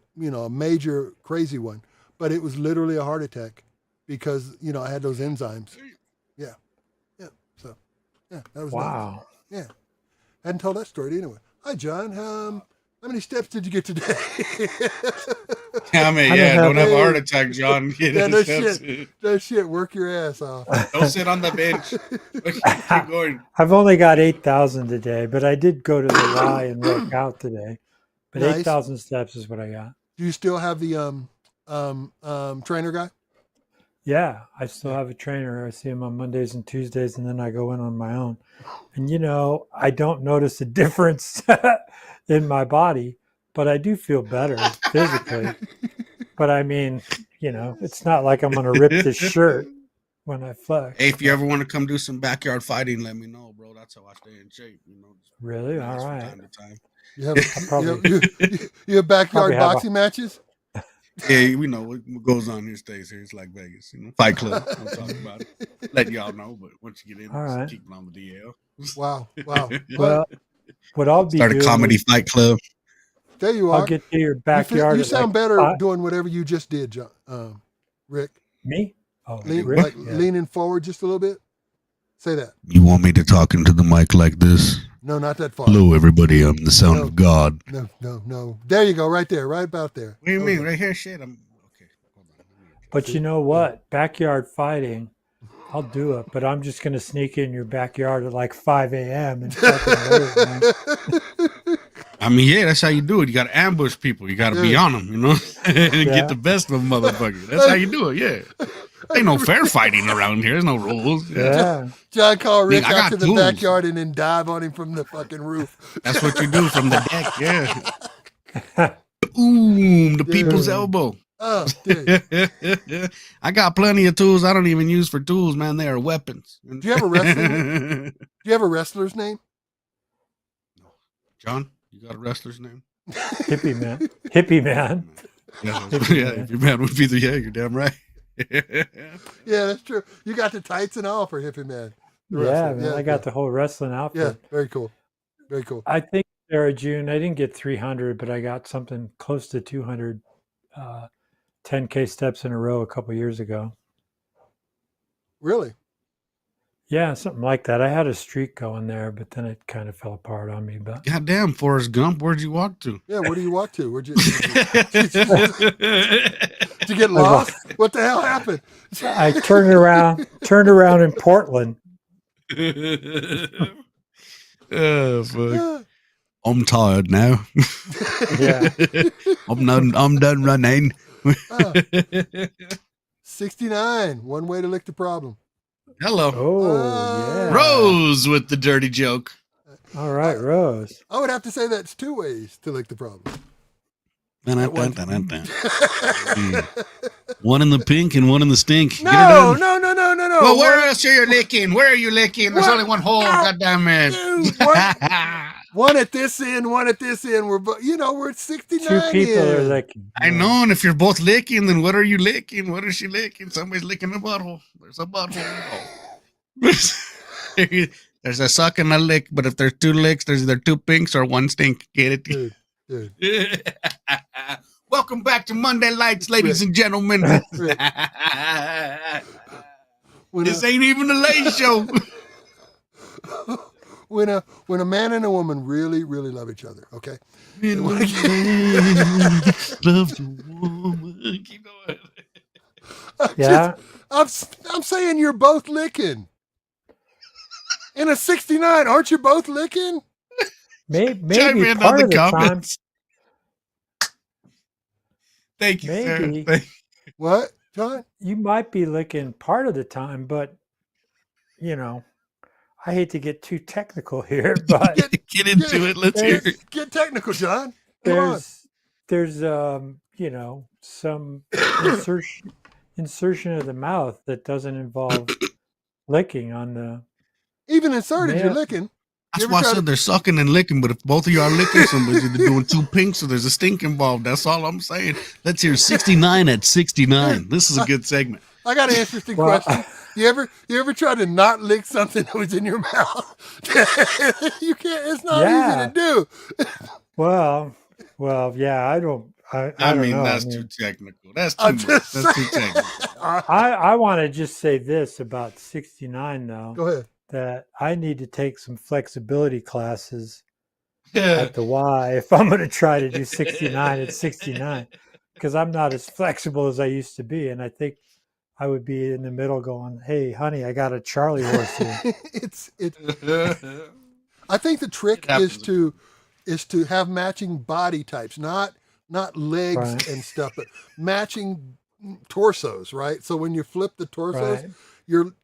A: major crazy one, but it was literally a heart attack because I had those enzymes. Yeah. So that was
C: wow.
A: Nice. Yeah, hadn't told that story anyway. Hi, John. How many steps did you get today?
B: Don't have a heart attack, John.
A: No shit. Work your ass off.
B: Don't sit on the bench. Keep going.
C: I've only got 8,000 today, but I did go to the Y and work out today. But nice. 8,000 steps is what I got.
A: Do you still have the trainer guy?
C: Yeah, I still have a trainer. I see him on Mondays and Tuesdays, and then I go in on my own. And, I don't notice a difference in my body, but I do feel better physically. But I mean, it's not like I'm going to rip this shirt when I flex.
B: Hey, if you ever want to come do some backyard fighting, let me know, bro. That's how I stay in shape.
C: Really? All right.
B: From time to
A: time. You have backyard boxing matches?
B: Yeah, we know what goes on here stays here. It's like Vegas, Fight Club. We'll talk about it. Let y'all know, but once you get in, just keep it on the DL.
A: Wow.
C: Well, what I'll be
B: start a comedy fight club.
A: There you are.
C: I'll get to your backyard.
A: You sound better doing whatever you just did, John, Rick.
C: Me?
A: Oh, Rick? Leaning forward just a little bit. Say that.
B: You want me to talk into the mic like this?
A: No, not that far.
B: Hello, everybody. I'm the sound of God.
A: No. There you go. Right there. Right about there.
B: What do you mean? Right here? Shit. I'm okay. Hold on.
C: But you know what? Backyard fighting, I'll do it. But I'm just going to sneak in your backyard at like 5 a.m. and fucking wait,
B: I mean, yeah, that's how you do it. You got to ambush people. You got to be on them, and get the best of them, motherfucker. That's how you do it. Yeah. Ain't no fair fighting around here. There's no rules.
C: Yeah.
A: John called Rick out to the backyard and then dive on him from the fucking roof.
B: That's what you do from the deck. Yeah. Boom, the people's elbow.
A: Oh, dude.
B: I got plenty of tools I don't even use for tools, man. They are weapons.
A: Do you have a wrestler? Do you have a wrestler's name?
B: No. John, you got a wrestler's name?
C: Hippie man. Hippie man.
B: Hippie man would be you're damn right.
A: Yeah, that's true. You got the tights and all for Hippie Man.
C: Man, I got the whole wrestling outfit.
A: Yeah, very cool. Very cool.
C: I think Sarah June, I didn't get 300, but I got something close to 200 10K steps in a row a couple years ago.
A: Really?
C: Yeah, something like that. I had a streak going there, but then it kind of fell apart on me. But
B: Goddamn, Forrest Gump, where'd you walk to?
A: Yeah, where do you walk to? Did you get lost? What the hell happened?
C: I turned around in Portland.
B: Oh, fuck. I'm tired now.
C: Yeah.
B: I'm done running.
A: 69. One way to lick the problem.
B: Hello.
C: Oh, yeah.
B: Rose with the dirty joke.
C: All right, Rose.
A: I would have to say that's 2 ways to lick the problem.
B: One in the pink and one in the stink.
A: No.
B: Well, where else are you licking? Where are you licking? There's only one hole. God damn it.
A: One at this end, one at this end. We're at 69.
C: 2 people are licking.
B: I know, and if you're both licking, then what are you licking? What is she licking? Somebody's licking the butthole. There's a butthole. There's a suck and a lick, but if there's 2 licks, there's either 2 pinks or 1 stink. Get it?
A: Dude.
B: Welcome back to Monday Lights, ladies and gentlemen. This ain't even a late show.
A: When a man and a woman really, really love each other, okay?
B: Loves a woman. Keep going.
A: I'm saying you're both licking. In a 69, aren't you both licking?
C: Maybe part of the time.
B: Thank you,
C: maybe.
B: sir.
A: What, John?
C: You might be licking part of the time, but, I hate to get too technical here, but
B: get into it. Let's hear it.
A: Get technical, John.
C: There's some insertion of the mouth that doesn't involve licking on the.
A: Even inserted, you're licking.
B: That's why I said they're sucking and licking, but if both of you are licking somebody, they're doing 2 pinks, so there's a stink involved. That's all I'm saying. Let's hear 69 at 69. This is a good segment.
A: I got an interesting question. You ever try to not lick something that was in your mouth? You can't. It's not easy to do.
C: Well, yeah. I don't know.
B: That's too technical. That's too much. That's too technical.
C: I want to just say this about 69, though.
A: Go ahead.
C: That I need to take some flexibility classes at the Y if I'm going to try to do 69 at 69, because I'm not as flexible as I used to be, and I think I would be in the middle going, "Hey, honey, I got a Charlie horse here."
A: I think the trick is to have matching body types, not legs and stuff, but matching torsos, right? So when you flip the torsos, you're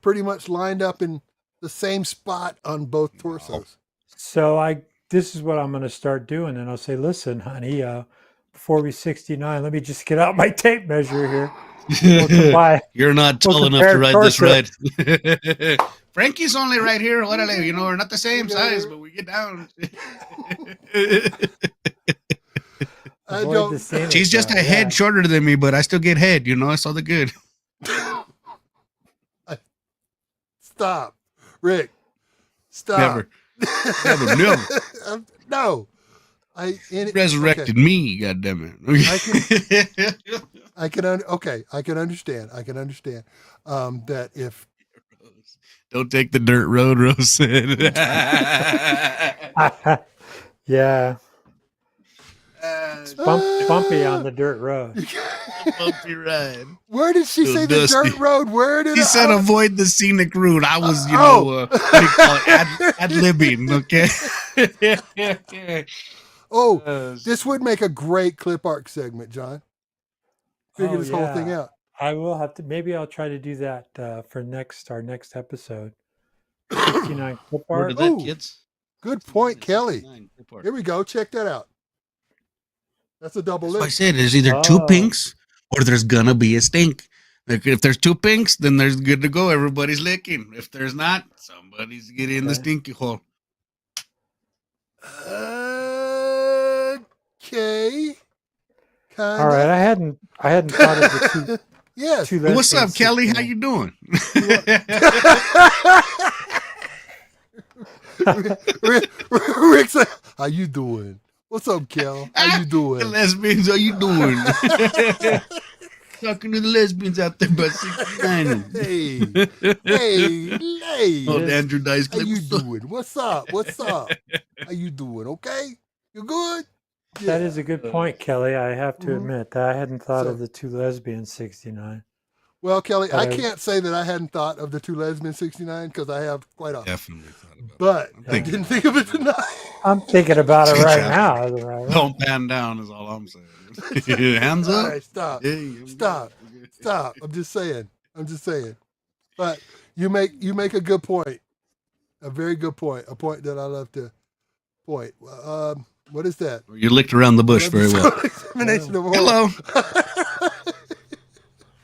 A: pretty much lined up in the same spot on both torsos.
C: So this is what I'm going to start doing, and I'll say, "Listen, honey, before we 69, let me just get out my tape measure here."
B: You're not tall enough to ride this ride. Frankie's only right here. What are they? We're not the same size, but we get down. She's just a head shorter than me, but I still get head. It's all the good.
A: Stop, Rick. Stop.
B: Never.
A: No.
B: Resurrected me, goddammit.
A: I can understand. That if
B: don't take the dirt road, Rose said.
C: Yeah. It's bumpy on the dirt road.
B: Bumpy ride.
A: Where did she say dusty. The dirt road? Where did
B: she said avoid the scenic route? I was, what do you call it? Ad-libbing, okay?
C: This
A: would make a great clip art segment, John. Figure this whole thing out.
C: I will have to. Maybe I'll try to do that for our next episode. 69 clip art.
B: Kids?
A: Good point, Kelly. Here we go. Check that out. That's a double lip.
B: I said there's either 2 pinks or there's gonna be a stink. If there's 2 pinks, then there's good to go. Everybody's licking. If there's not, somebody's getting in the stinky hole.
A: Okay.
C: All right. I hadn't thought of the 2.
A: Yes.
C: 2
B: What's up, Kelly? How you doing?
A: Rick said, "How you doing? What's up, Kel? How you doing?
B: The lesbians, how you doing?" Talking to the lesbians out there about 69.
A: Hey, Hey,
B: Andrew Dice
A: how
B: Clay.
A: you doing? What's up? What's up? How you doing? Okay, you good? Yeah.
C: That is a good point, Kelly. I have to admit that I hadn't thought
A: So-
C: of the two lesbians 69.
A: Well, Kelly,
C: But
A: I can't say that I hadn't thought of the two lesbians 69 because I have quite a.
B: Definitely thought about
A: But
B: it.
A: I didn't think of it tonight.
C: I'm thinking about it right now.
B: Don't pan down is all I'm saying. Hands
A: All
B: up.
A: right, stop.
B: Hey,
A: Stop. Stop. I'm just saying. But you make a good point. A very good point. A point that I love to point. What is that?
B: You licked around the bush very well.
A: Examination of oral.
B: Hello.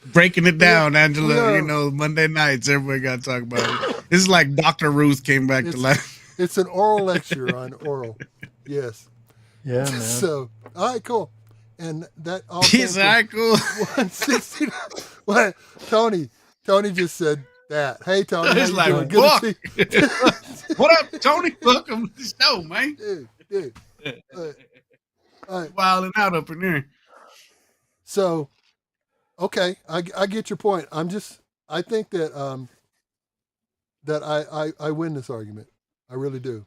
B: Breaking it down, Angela.
A: Yeah.
B: You know, Monday nights, everybody got to talk about it. This is like Dr. Ruth came back to life.
A: It's an oral lecture on oral. Yes.
C: Yeah, man.
A: So, all right, cool. And that all
B: He's all right, cool.
A: 169. What? Tony just said that. Hey, Tony.
B: He's
A: how you
B: like,
A: doing?
B: what?
A: Good to see
B: What up, Tony? Welcome to the show, man.
A: Dude. All right.
B: Wilding out up in there.
A: So, okay, I get your point. I think that that I win this argument. I really do.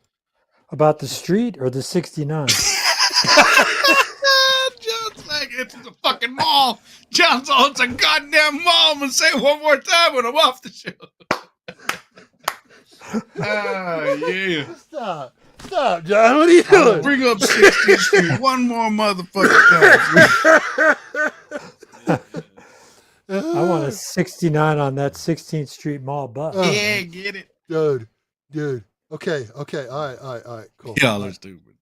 C: About the street or the 69?
B: John's like, it's the fucking mall. John's all, it's a goddamn mall. I'm going to say it one more time when I'm off the show. Yeah.
A: Stop, John. What are you doing?
B: Bring up 16th Street one more motherfucking time.
C: I want a 69 on that 16th Street Mall bus.
B: Yeah, get it.
A: Dude. Okay. All right. Cool.
B: Y'all are stupid.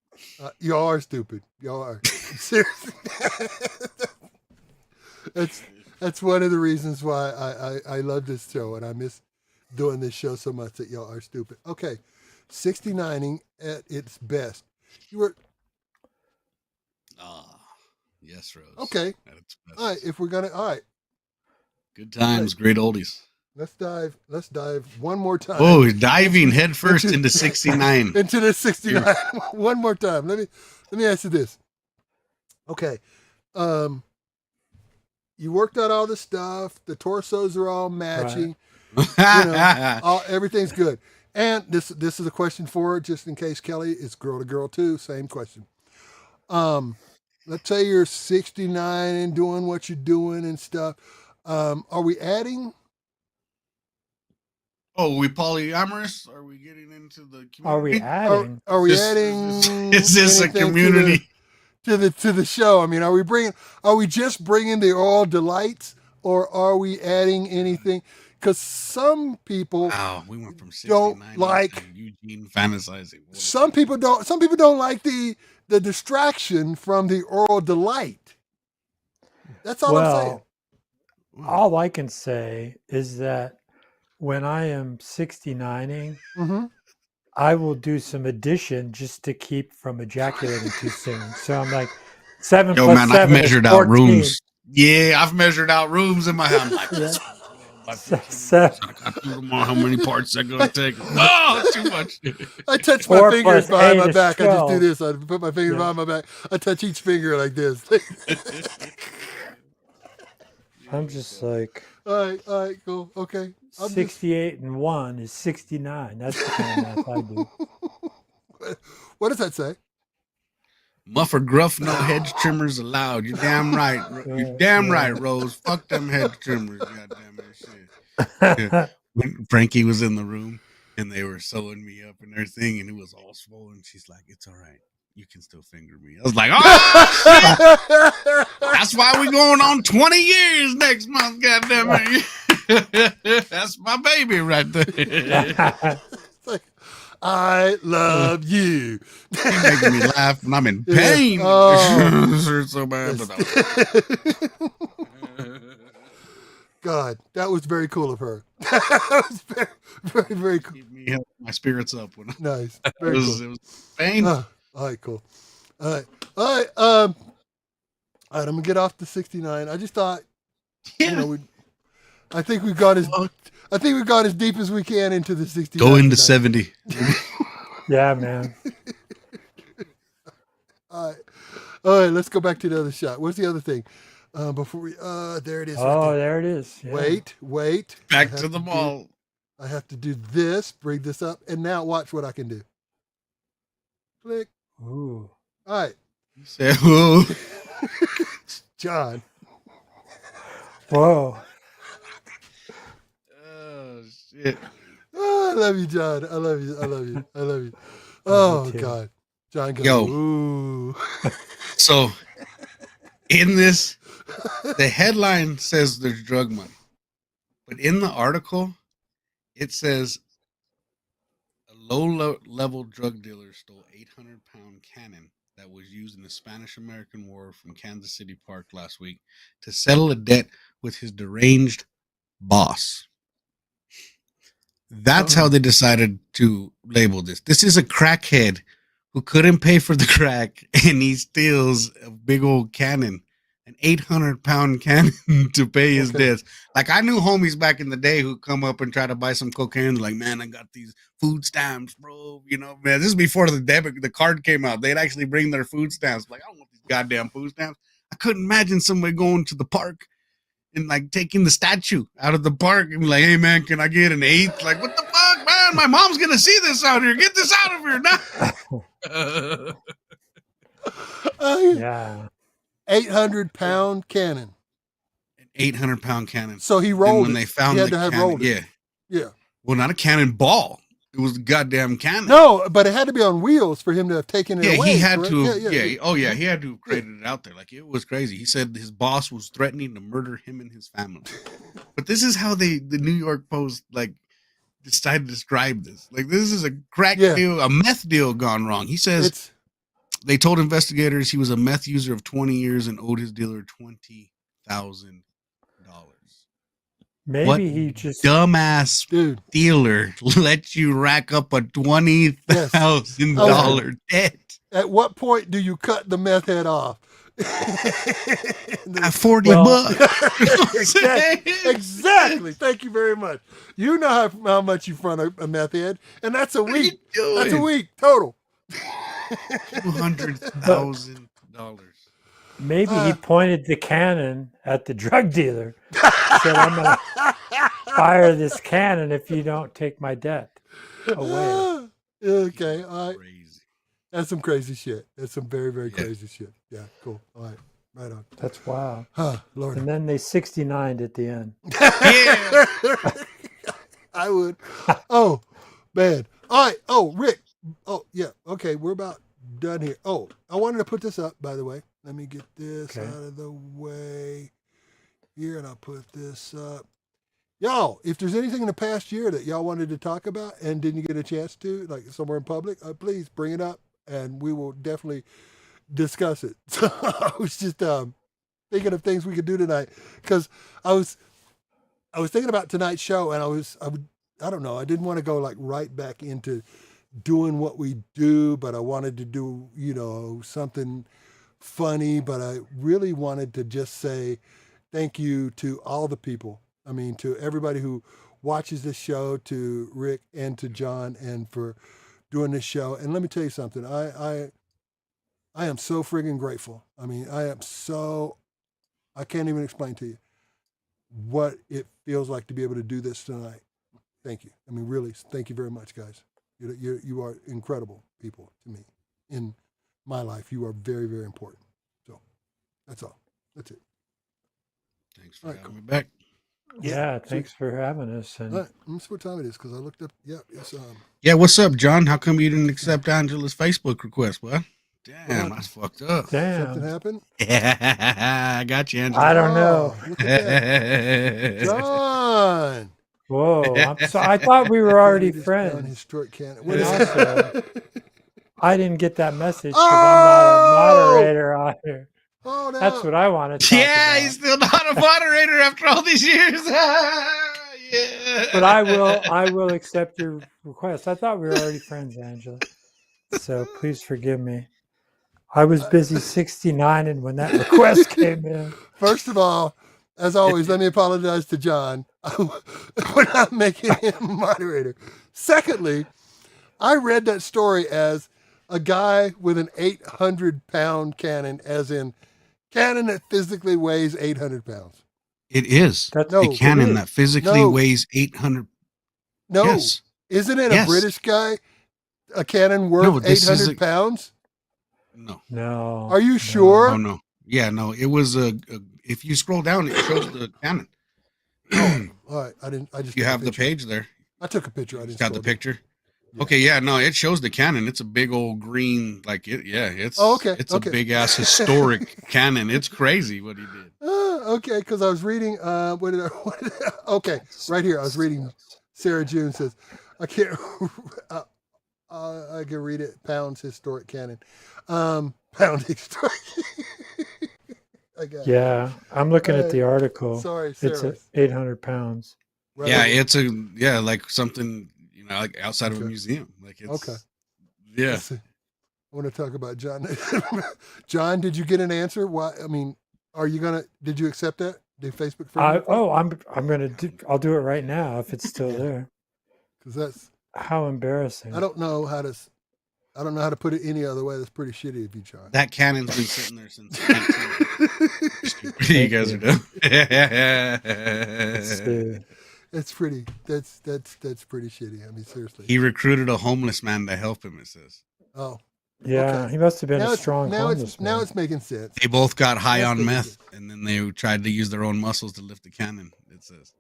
A: Y'all are stupid. Y'all are. Seriously. That's one of the reasons why I love this show and I miss doing this show so much, that y'all are stupid. Okay. 69ing at its best. You were
B: yes, Rose.
A: okay.
B: At its best.
A: All right. All right.
B: Good times, great oldies.
A: Let's dive one more time.
B: Oh, he's diving headfirst into 69.
A: Into the 69. One more time. Let me ask you this. Okay. You worked out all the stuff. The torsos are all matching. Right. Everything's good. And this is a question for, just in case, Kelly, it's girl to girl too. Same question. Let's say you're 69 and doing what you're doing and stuff. Are we adding?
B: Oh, we polyamorous? Are we getting into the community?
C: Are we adding?
A: Are we adding?
B: Is this a community
A: to the show? I mean, are we just bringing the oral delights, or are we adding anything? Because some people
B: we went from 69
A: don't like
B: to Eugene fantasizing.
A: Some people don't like the distraction from the oral delight. That's all I'm saying.
C: All I can say is that when I am 69ing, I will do some addition just to keep from ejaculating too soon. So I'm like 7 plus
B: man,
C: 7
B: I've measured
C: is
B: out
C: 14.
B: rooms. Yeah, I've measured out rooms in my house. I'm like, how many parts are going to take? Oh, it's too much.
A: I touch my fingers behind my back. 12. I just do this. I put my fingers behind my back. I touch each finger like this.
C: I'm just like,
A: all right, cool. Okay.
C: 68 and 1 is 69. That's the kind of math I do.
A: What does that say?
B: Muff or gruff, no hedge trimmers allowed. You're damn right. You're damn right, Rose. Fuck them hedge trimmers. Goddamn it, shit. Yeah. When Frankie was in the room and they were sewing me up and everything, and it was all swollen. She's like, "It's all right. You can still finger me." I was like, "Oh, shit. That's why we're going on 20 years next month. Goddamn it." That's my baby right there.
A: It's like, I love you.
B: You're making me laugh and I'm in pain. It hurts so bad.
A: God, that was very cool of her. That was very, very, very cool.
B: Keep me my spirits up.
A: Nice. Very cool.
B: It was pain.
A: All right, cool. All right. I'm gonna get off the 69. I just thought, I think we've gone as deep as we can into the 69.
B: Go into 70.
C: Yeah, man.
A: All right. Let's go back to the other shot. What's the other thing? Before we, there it is.
C: Oh, there it is. Yeah.
A: Wait.
B: Back to the mall.
A: I have to do this, bring this up, and now watch what I can do. Click.
C: Ooh.
A: All right.
B: You said, "Whoa."
A: John.
C: Whoa.
B: Oh, shit.
A: Oh, I love you, John. I love you. I love you. I love you.
C: Love
A: Oh,
C: you too.
A: God. John goes,
B: Yo.
A: ooh.
B: So, in this, the headline says there's drug money. But in the article, it says a low-level drug dealer stole 800-pound cannon that was used in the Spanish-American War from Kansas City Park last week to settle a debt with his deranged boss. That's how they decided to label this. This is a crackhead who couldn't pay for the crack, and he steals a big old cannon, an 800-pound cannon to pay his debts. Like, I knew homies back in the day who come up and try to buy some cocaine. They're like, man, I got these food stamps, bro. You know, man, this is before the card came out. They'd actually bring their food stamps. Like, I don't want these goddamn food stamps. I couldn't imagine somebody going to the park and like taking the statue out of the park and be like, hey man, can I get an 8? Like, what the fuck, man? My mom's gonna see this out here. Get this out of here now.
C: Yeah.
A: 800-pound cannon.
B: An 800-pound cannon.
A: So he rolled.
B: When they found the cannon,
A: yeah.
B: Well, not a cannonball. It was a goddamn cannon.
A: No, but it had to be on wheels for him to have taken it away.
B: He had
A: correct?
B: to. Oh yeah, he had to have created it out there. Like, it was crazy. He said his boss was threatening to murder him and his family. But this is how the New York Post like decided to describe this. Like, this is a crack deal, a meth deal gone wrong. He says they told investigators he was a meth user of 20 years and owed his dealer $20,000.
C: Maybe he just
B: dumbass dealer let you rack up a $20,000 debt.
A: At what point do you cut the meth head off?
B: At 40 bucks.
A: Exactly. Thank you very much. You know how much you front a meth head, and that's a week. That's a week total.
B: $200,000.
C: Maybe he pointed the cannon at the drug dealer. Said, I'm going to fire this cannon if you don't take my debt away.
A: Okay, all right. Crazy. That's some crazy shit. That's some very, very crazy shit. Yeah, cool. All right, right on.
C: That's wild.
A: Lord.
C: And then they 69'd at the end.
A: Yeah. I would. Oh, man. All right. Oh, Rick. Oh, yeah. Okay, we're about done here. Oh, I wanted to put this up, by the way. Let me get this out of the way here, and I'll put this up. Y'all, if there's anything in the past year that y'all wanted to talk about and didn't get a chance to, like somewhere in public, please bring it up, and we will definitely discuss it. So I was just thinking of things we could do tonight, because I was thinking about tonight's show, and I don't know, I didn't want to go like right back into doing what we do, but I wanted to do, something funny, but I really wanted to just say thank you to all the people. I mean, to everybody who watches this show, to Rick and to John, and for doing this show. And let me tell you something. I am so friggin' grateful. I mean, I can't even explain to you what it feels like to be able to do this tonight. Thank you. I mean, really, thank you very much, guys. You are incredible people to me. In my life, you are very, very important. So that's all. That's it.
B: Thanks for having me back.
C: Yeah, thanks for having us. And
A: let me see what time it is, because I looked up. Yeah, it's
B: Yeah, what's up, John? How come you didn't accept Angela's Facebook request, boy? Damn, that's fucked up.
C: Damn.
A: Something happened?
B: Yeah, I got you, Angela.
C: I don't know.
A: Look at that. John.
C: Whoa. I thought we were already friends.
A: Historic canon.
C: And also, I didn't get that message because I'm not a moderator on here.
A: Oh, no.
C: That's what I want to talk about.
B: He's still not a moderator after all these years.
C: But I will accept your request. I thought we were already friends, Angela. So please forgive me. I was busy 69ing when that request came in.
A: First of all, as always, let me apologize to John for not making him moderator. Secondly, I read that story as a guy with an 800-pound cannon, as in cannon that physically weighs 800 pounds.
B: It is. That's a cannon that physically weighs 800.
A: No,
B: Yes.
A: isn't it a
B: Yes.
A: British guy? A cannon worth
B: No, this
A: 800
B: is a-
A: pounds?
B: No.
C: No.
A: Are you
C: no.
A: sure?
B: Oh no. Yeah, no. It was if you scroll down, it shows the cannon.
A: Oh, all right. I didn't. I just
B: You
A: took a
B: have the
A: picture.
B: page there.
A: I took a picture. I
B: You
A: didn't.
B: got the
A: scroll down.
B: picture.
A: Yeah.
B: Okay, yeah, no, it shows the cannon. It's a big old green, like it. Yeah, it's.
A: Oh, okay,
B: It's
A: okay.
B: a big ass historic cannon. It's crazy what he did.
A: Okay, because I was reading. Okay, right here. I was reading. Sarah June says, "I can't. I can read it. Pounds historic cannon. Pound historic. I got it.
C: Yeah, I'm looking at the article.
A: Sorry, Sarah.
C: It's at 800 pounds.
A: Right
B: Yeah,
A: over.
B: it's like something like outside of a
A: Okay.
B: museum. Like it's
A: Okay.
B: Yeah.
A: Let's see. I want to talk about John. John, did you get an answer? Why? I mean, did you accept that? The Facebook friend?
C: I'll do it right now if it's still there.
A: Because that's
C: How embarrassing.
A: I don't know how to put it any other way. That's pretty shitty of you, John.
B: That cannon's been sitting there since 19. You guys are doing.
A: That's pretty. That's pretty shitty. I mean, seriously.
B: He recruited a homeless man to help him. It says
A: Oh,
C: Yeah,
A: okay.
C: he must have been
A: Now
C: a
A: it's
C: strong homeless
A: now
C: man.
A: it's making sense.
B: they both got high
A: That's
B: on
A: making
B: meth,
A: sense.
B: and then they tried to use their own muscles to lift the cannon. It says.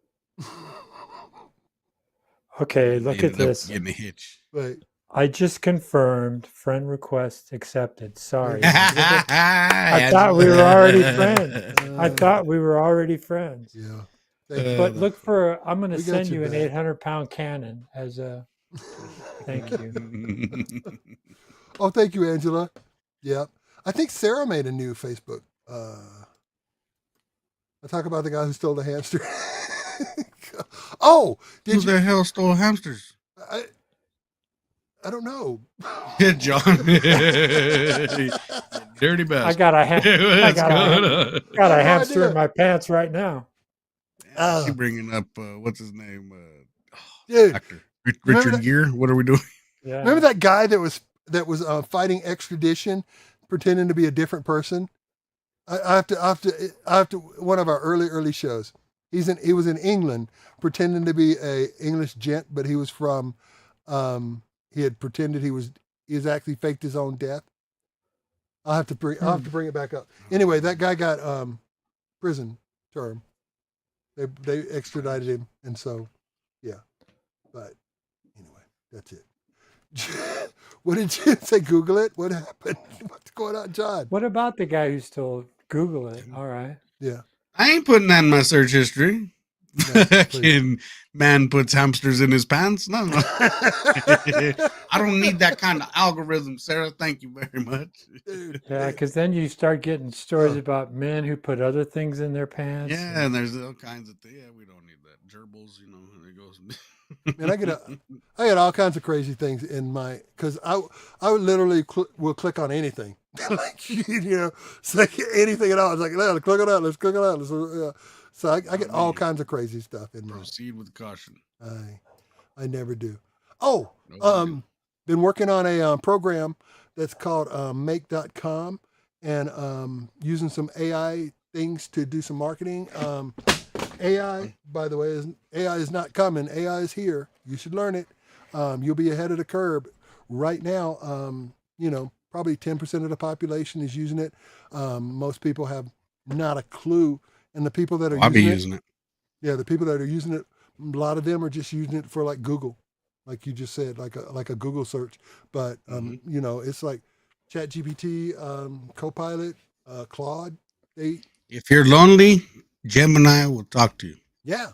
C: Okay,
B: They
C: look at
B: ended up
C: this.
B: Getting a hitch.
A: Wait.
C: I just confirmed. Friend request accepted. Sorry.
B: I
C: thought we were already friends. I thought we were already friends.
A: Yeah.
C: But look for. I'm going to
A: We got
C: send
A: you
C: you an
A: back.
C: 800-pound cannon as a thank you.
A: Oh, thank you, Angela. Yep. I think Sarah made a new Facebook. I talk about the guy who stole the hamster. Oh,
B: Who
A: did you?
B: the hell stole hamsters?
A: I don't know.
B: Yeah, John. Dirty bastard.
C: I got a got a hamster
A: idea.
C: in my pants right now.
B: She bringing up what's his name?
A: Dude,
B: Actor
A: remember
B: Richard
A: that-
B: Gere. What are we doing?
C: Yeah.
A: remember that guy that was fighting extradition, pretending to be a different person? I have to. One of our early shows. He was in England, pretending to be a English gent, but he was from. He had pretended he actually faked his own death. I'll have to bring it back up. Anyway, that guy got prison term. They extradited him, and so yeah. But anyway, that's it. What did you say? Google it. What happened? What's going on, John?
C: What about the guy who stole? Google it. All right.
A: Yeah.
B: I ain't putting that in my search history.
A: No,
B: Fucking man puts hamsters in his pants. No. I don't need that kind of algorithm, Sarah. Thank you very much.
A: Dude.
C: Yeah, because then you start getting stories about men who put other things in their pants.
B: Yeah, and there's all kinds of things. Yeah, we don't need that. Gerbils, and it goes.
A: Man, I get all kinds of crazy things in my, because I would literally will click on anything, like it's like anything at all. It's like let's click on that. Let's click on that. So I get all kinds of crazy stuff in my.
B: Proceed with caution.
A: I never do. Oh,
B: No,
A: been working on a program that's called Make.com and using some AI things to do some marketing. AI, by the way, AI is not coming. AI is here. You should learn it. You'll be ahead of the curve. Right now, probably 10% of the population is using it. Most people have not a clue. And the people that are
B: I'll be using it.
A: Yeah, the people that are using it, a lot of them are just using it for like Google, like you just said, like a Google search. But it's like ChatGPT, Copilot, Claude.
B: If you're lonely, Gemini will talk to you.
A: Yeah,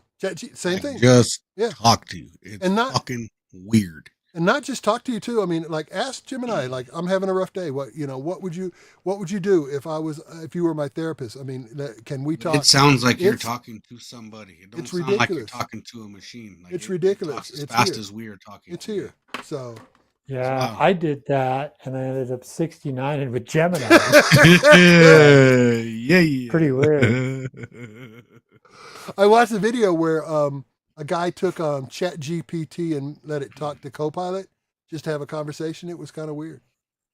A: same thing.
B: Just
A: Yeah.
B: talk to you. It's
A: And not-
B: fucking weird.
A: And not just talk to you too. I mean, like ask Gemini, like I'm having a rough day. What would you do if you were my therapist? I mean, can we talk?
B: It sounds like you're
A: It's-
B: talking to somebody. It don't
A: it's
B: sound like you're
A: ridiculous.
B: talking to a machine. Like
A: It's
B: it
A: ridiculous.
B: talks as
A: It's
B: fast
A: here.
B: as we are talking.
A: It's
B: to you.
A: here. So
C: Yeah,
B: Wow.
C: I did that, and I ended up 69 and with Gemini.
B: Yeah.
C: Pretty weird.
A: I watched a video where a guy took ChatGPT and let it talk to Copilot, just to have a conversation. It was kind of weird.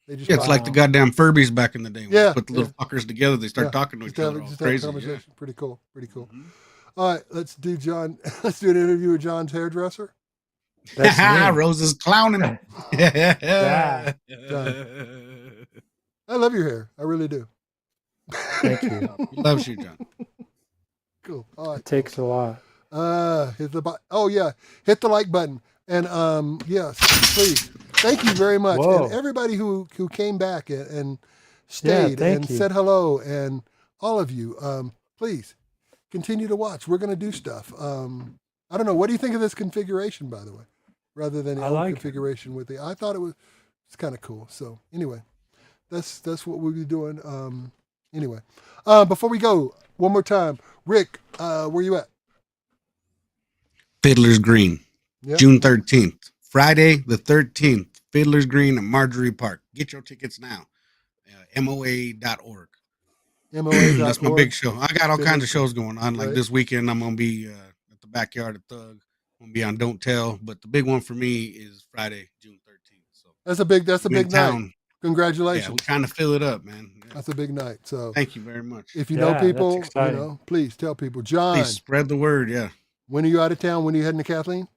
A: They just
B: Yeah, it's like the goddamn Furbies back in the day. When
A: Yeah,
B: they put the little fuckers together, they start talking to
A: just
B: each other all
A: have
B: crazy.
A: a
B: Yeah.
A: conversation. Pretty cool. Pretty cool.
B: Mhm.
A: All right, let's do an interview with John's hairdresser.
C: That's me.
B: Rose is clowning.
C: Yeah.
A: I love your hair. I really do.
C: Thank you.
B: He loves you, John.
A: Cool. All right.
C: It takes a lot.
A: Hit the hit the like button. And yes, please. Thank you very much.
C: Whoa.
A: And everybody who came back and stayed and
C: you.
A: said hello, and all of you, please continue to watch. We're going to do stuff. I don't know. What do you think of this configuration, by the way? Rather than the old configuration with I thought it's kind of cool. So anyway, that's what we'll be doing. Anyway, before we go, one more time, Rick, where you at?
B: Fiddler's Green,
A: Yep.
B: June 13th, Friday the 13th, Fiddler's Green at Marjorie Park. Get your tickets now. MOA.org.
A: MOA.org.
B: That's my big show. I got all kinds of shows going on. Like
A: Right.
B: this weekend, I'm going to be at the Backyard of Thug. I'm going to be on Don't Tell. But the big one for me is Friday, June 13th. So
A: That's a big night. Congratulations.
B: Yeah, we're trying to fill it up, man. Yeah.
A: That's a big night. So
B: thank you very much.
A: If you know people, please tell people. John,
B: please spread the word. Yeah.
A: When are you out of town? When are you heading to Kathleen?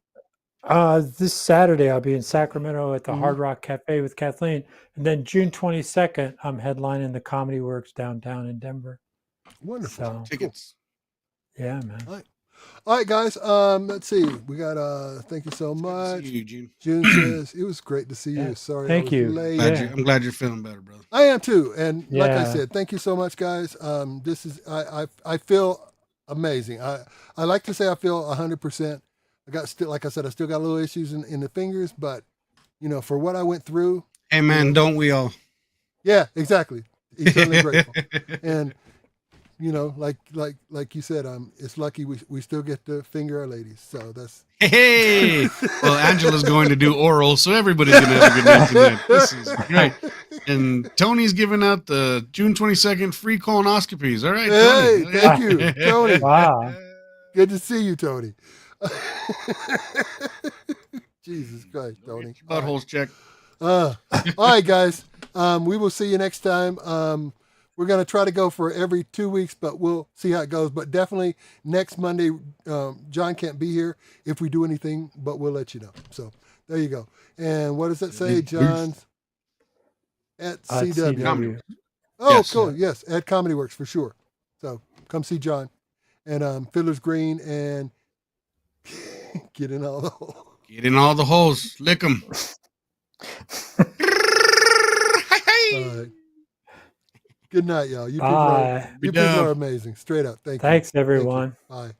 C: This Saturday, I'll be in Sacramento at the Hard Rock Cafe with Kathleen. And then June 22nd, I'm headlining the Comedy Works downtown in Denver.
A: Wonderful.
C: So,
B: tickets.
C: Cool. Yeah, man.
A: All right, guys. Let's see. We got thank you so much.
B: See you, Eugene.
A: June says it was great to see you. Sorry.
C: Thank you.
A: Late.
B: I'm glad you're feeling better, brother.
A: I am too. And like I said, thank you so much, guys. This is I feel amazing. I like to say I feel 100%. Like I said, I still got little issues in the fingers, but for what I went through.
B: Hey man, don't we all?
A: Yeah, exactly. Eternally grateful. And like you said, it's lucky we still get to finger our ladies. So that's.
B: Hey, well, Angela's going to do oral, so everybody's going to have a good night tonight. This is great. And Tony's giving out the June 22nd free colonoscopies. All right,
A: Tony.
B: Hey,
A: thank you, Tony.
C: Wow.
A: Good to see you, Tony. Jesus Christ, Tony.
B: Buttholes checked.
A: All right, guys. We will see you next time. We're going to try to go for every 2 weeks, but we'll see how it goes. But definitely next Monday, John can't be here if we do anything, but we'll let you know. So there you go. And what does that say, John's? At CW. Oh, yes, cool. Yes, at Comedy Works for sure. So come see John. And Fiddler's Green and get in all the holes.
B: Get in all the holes. Lick them.
A: All right. Good night, y'all. You people are amazing. Straight up. Thanks,
C: everyone.
A: Bye.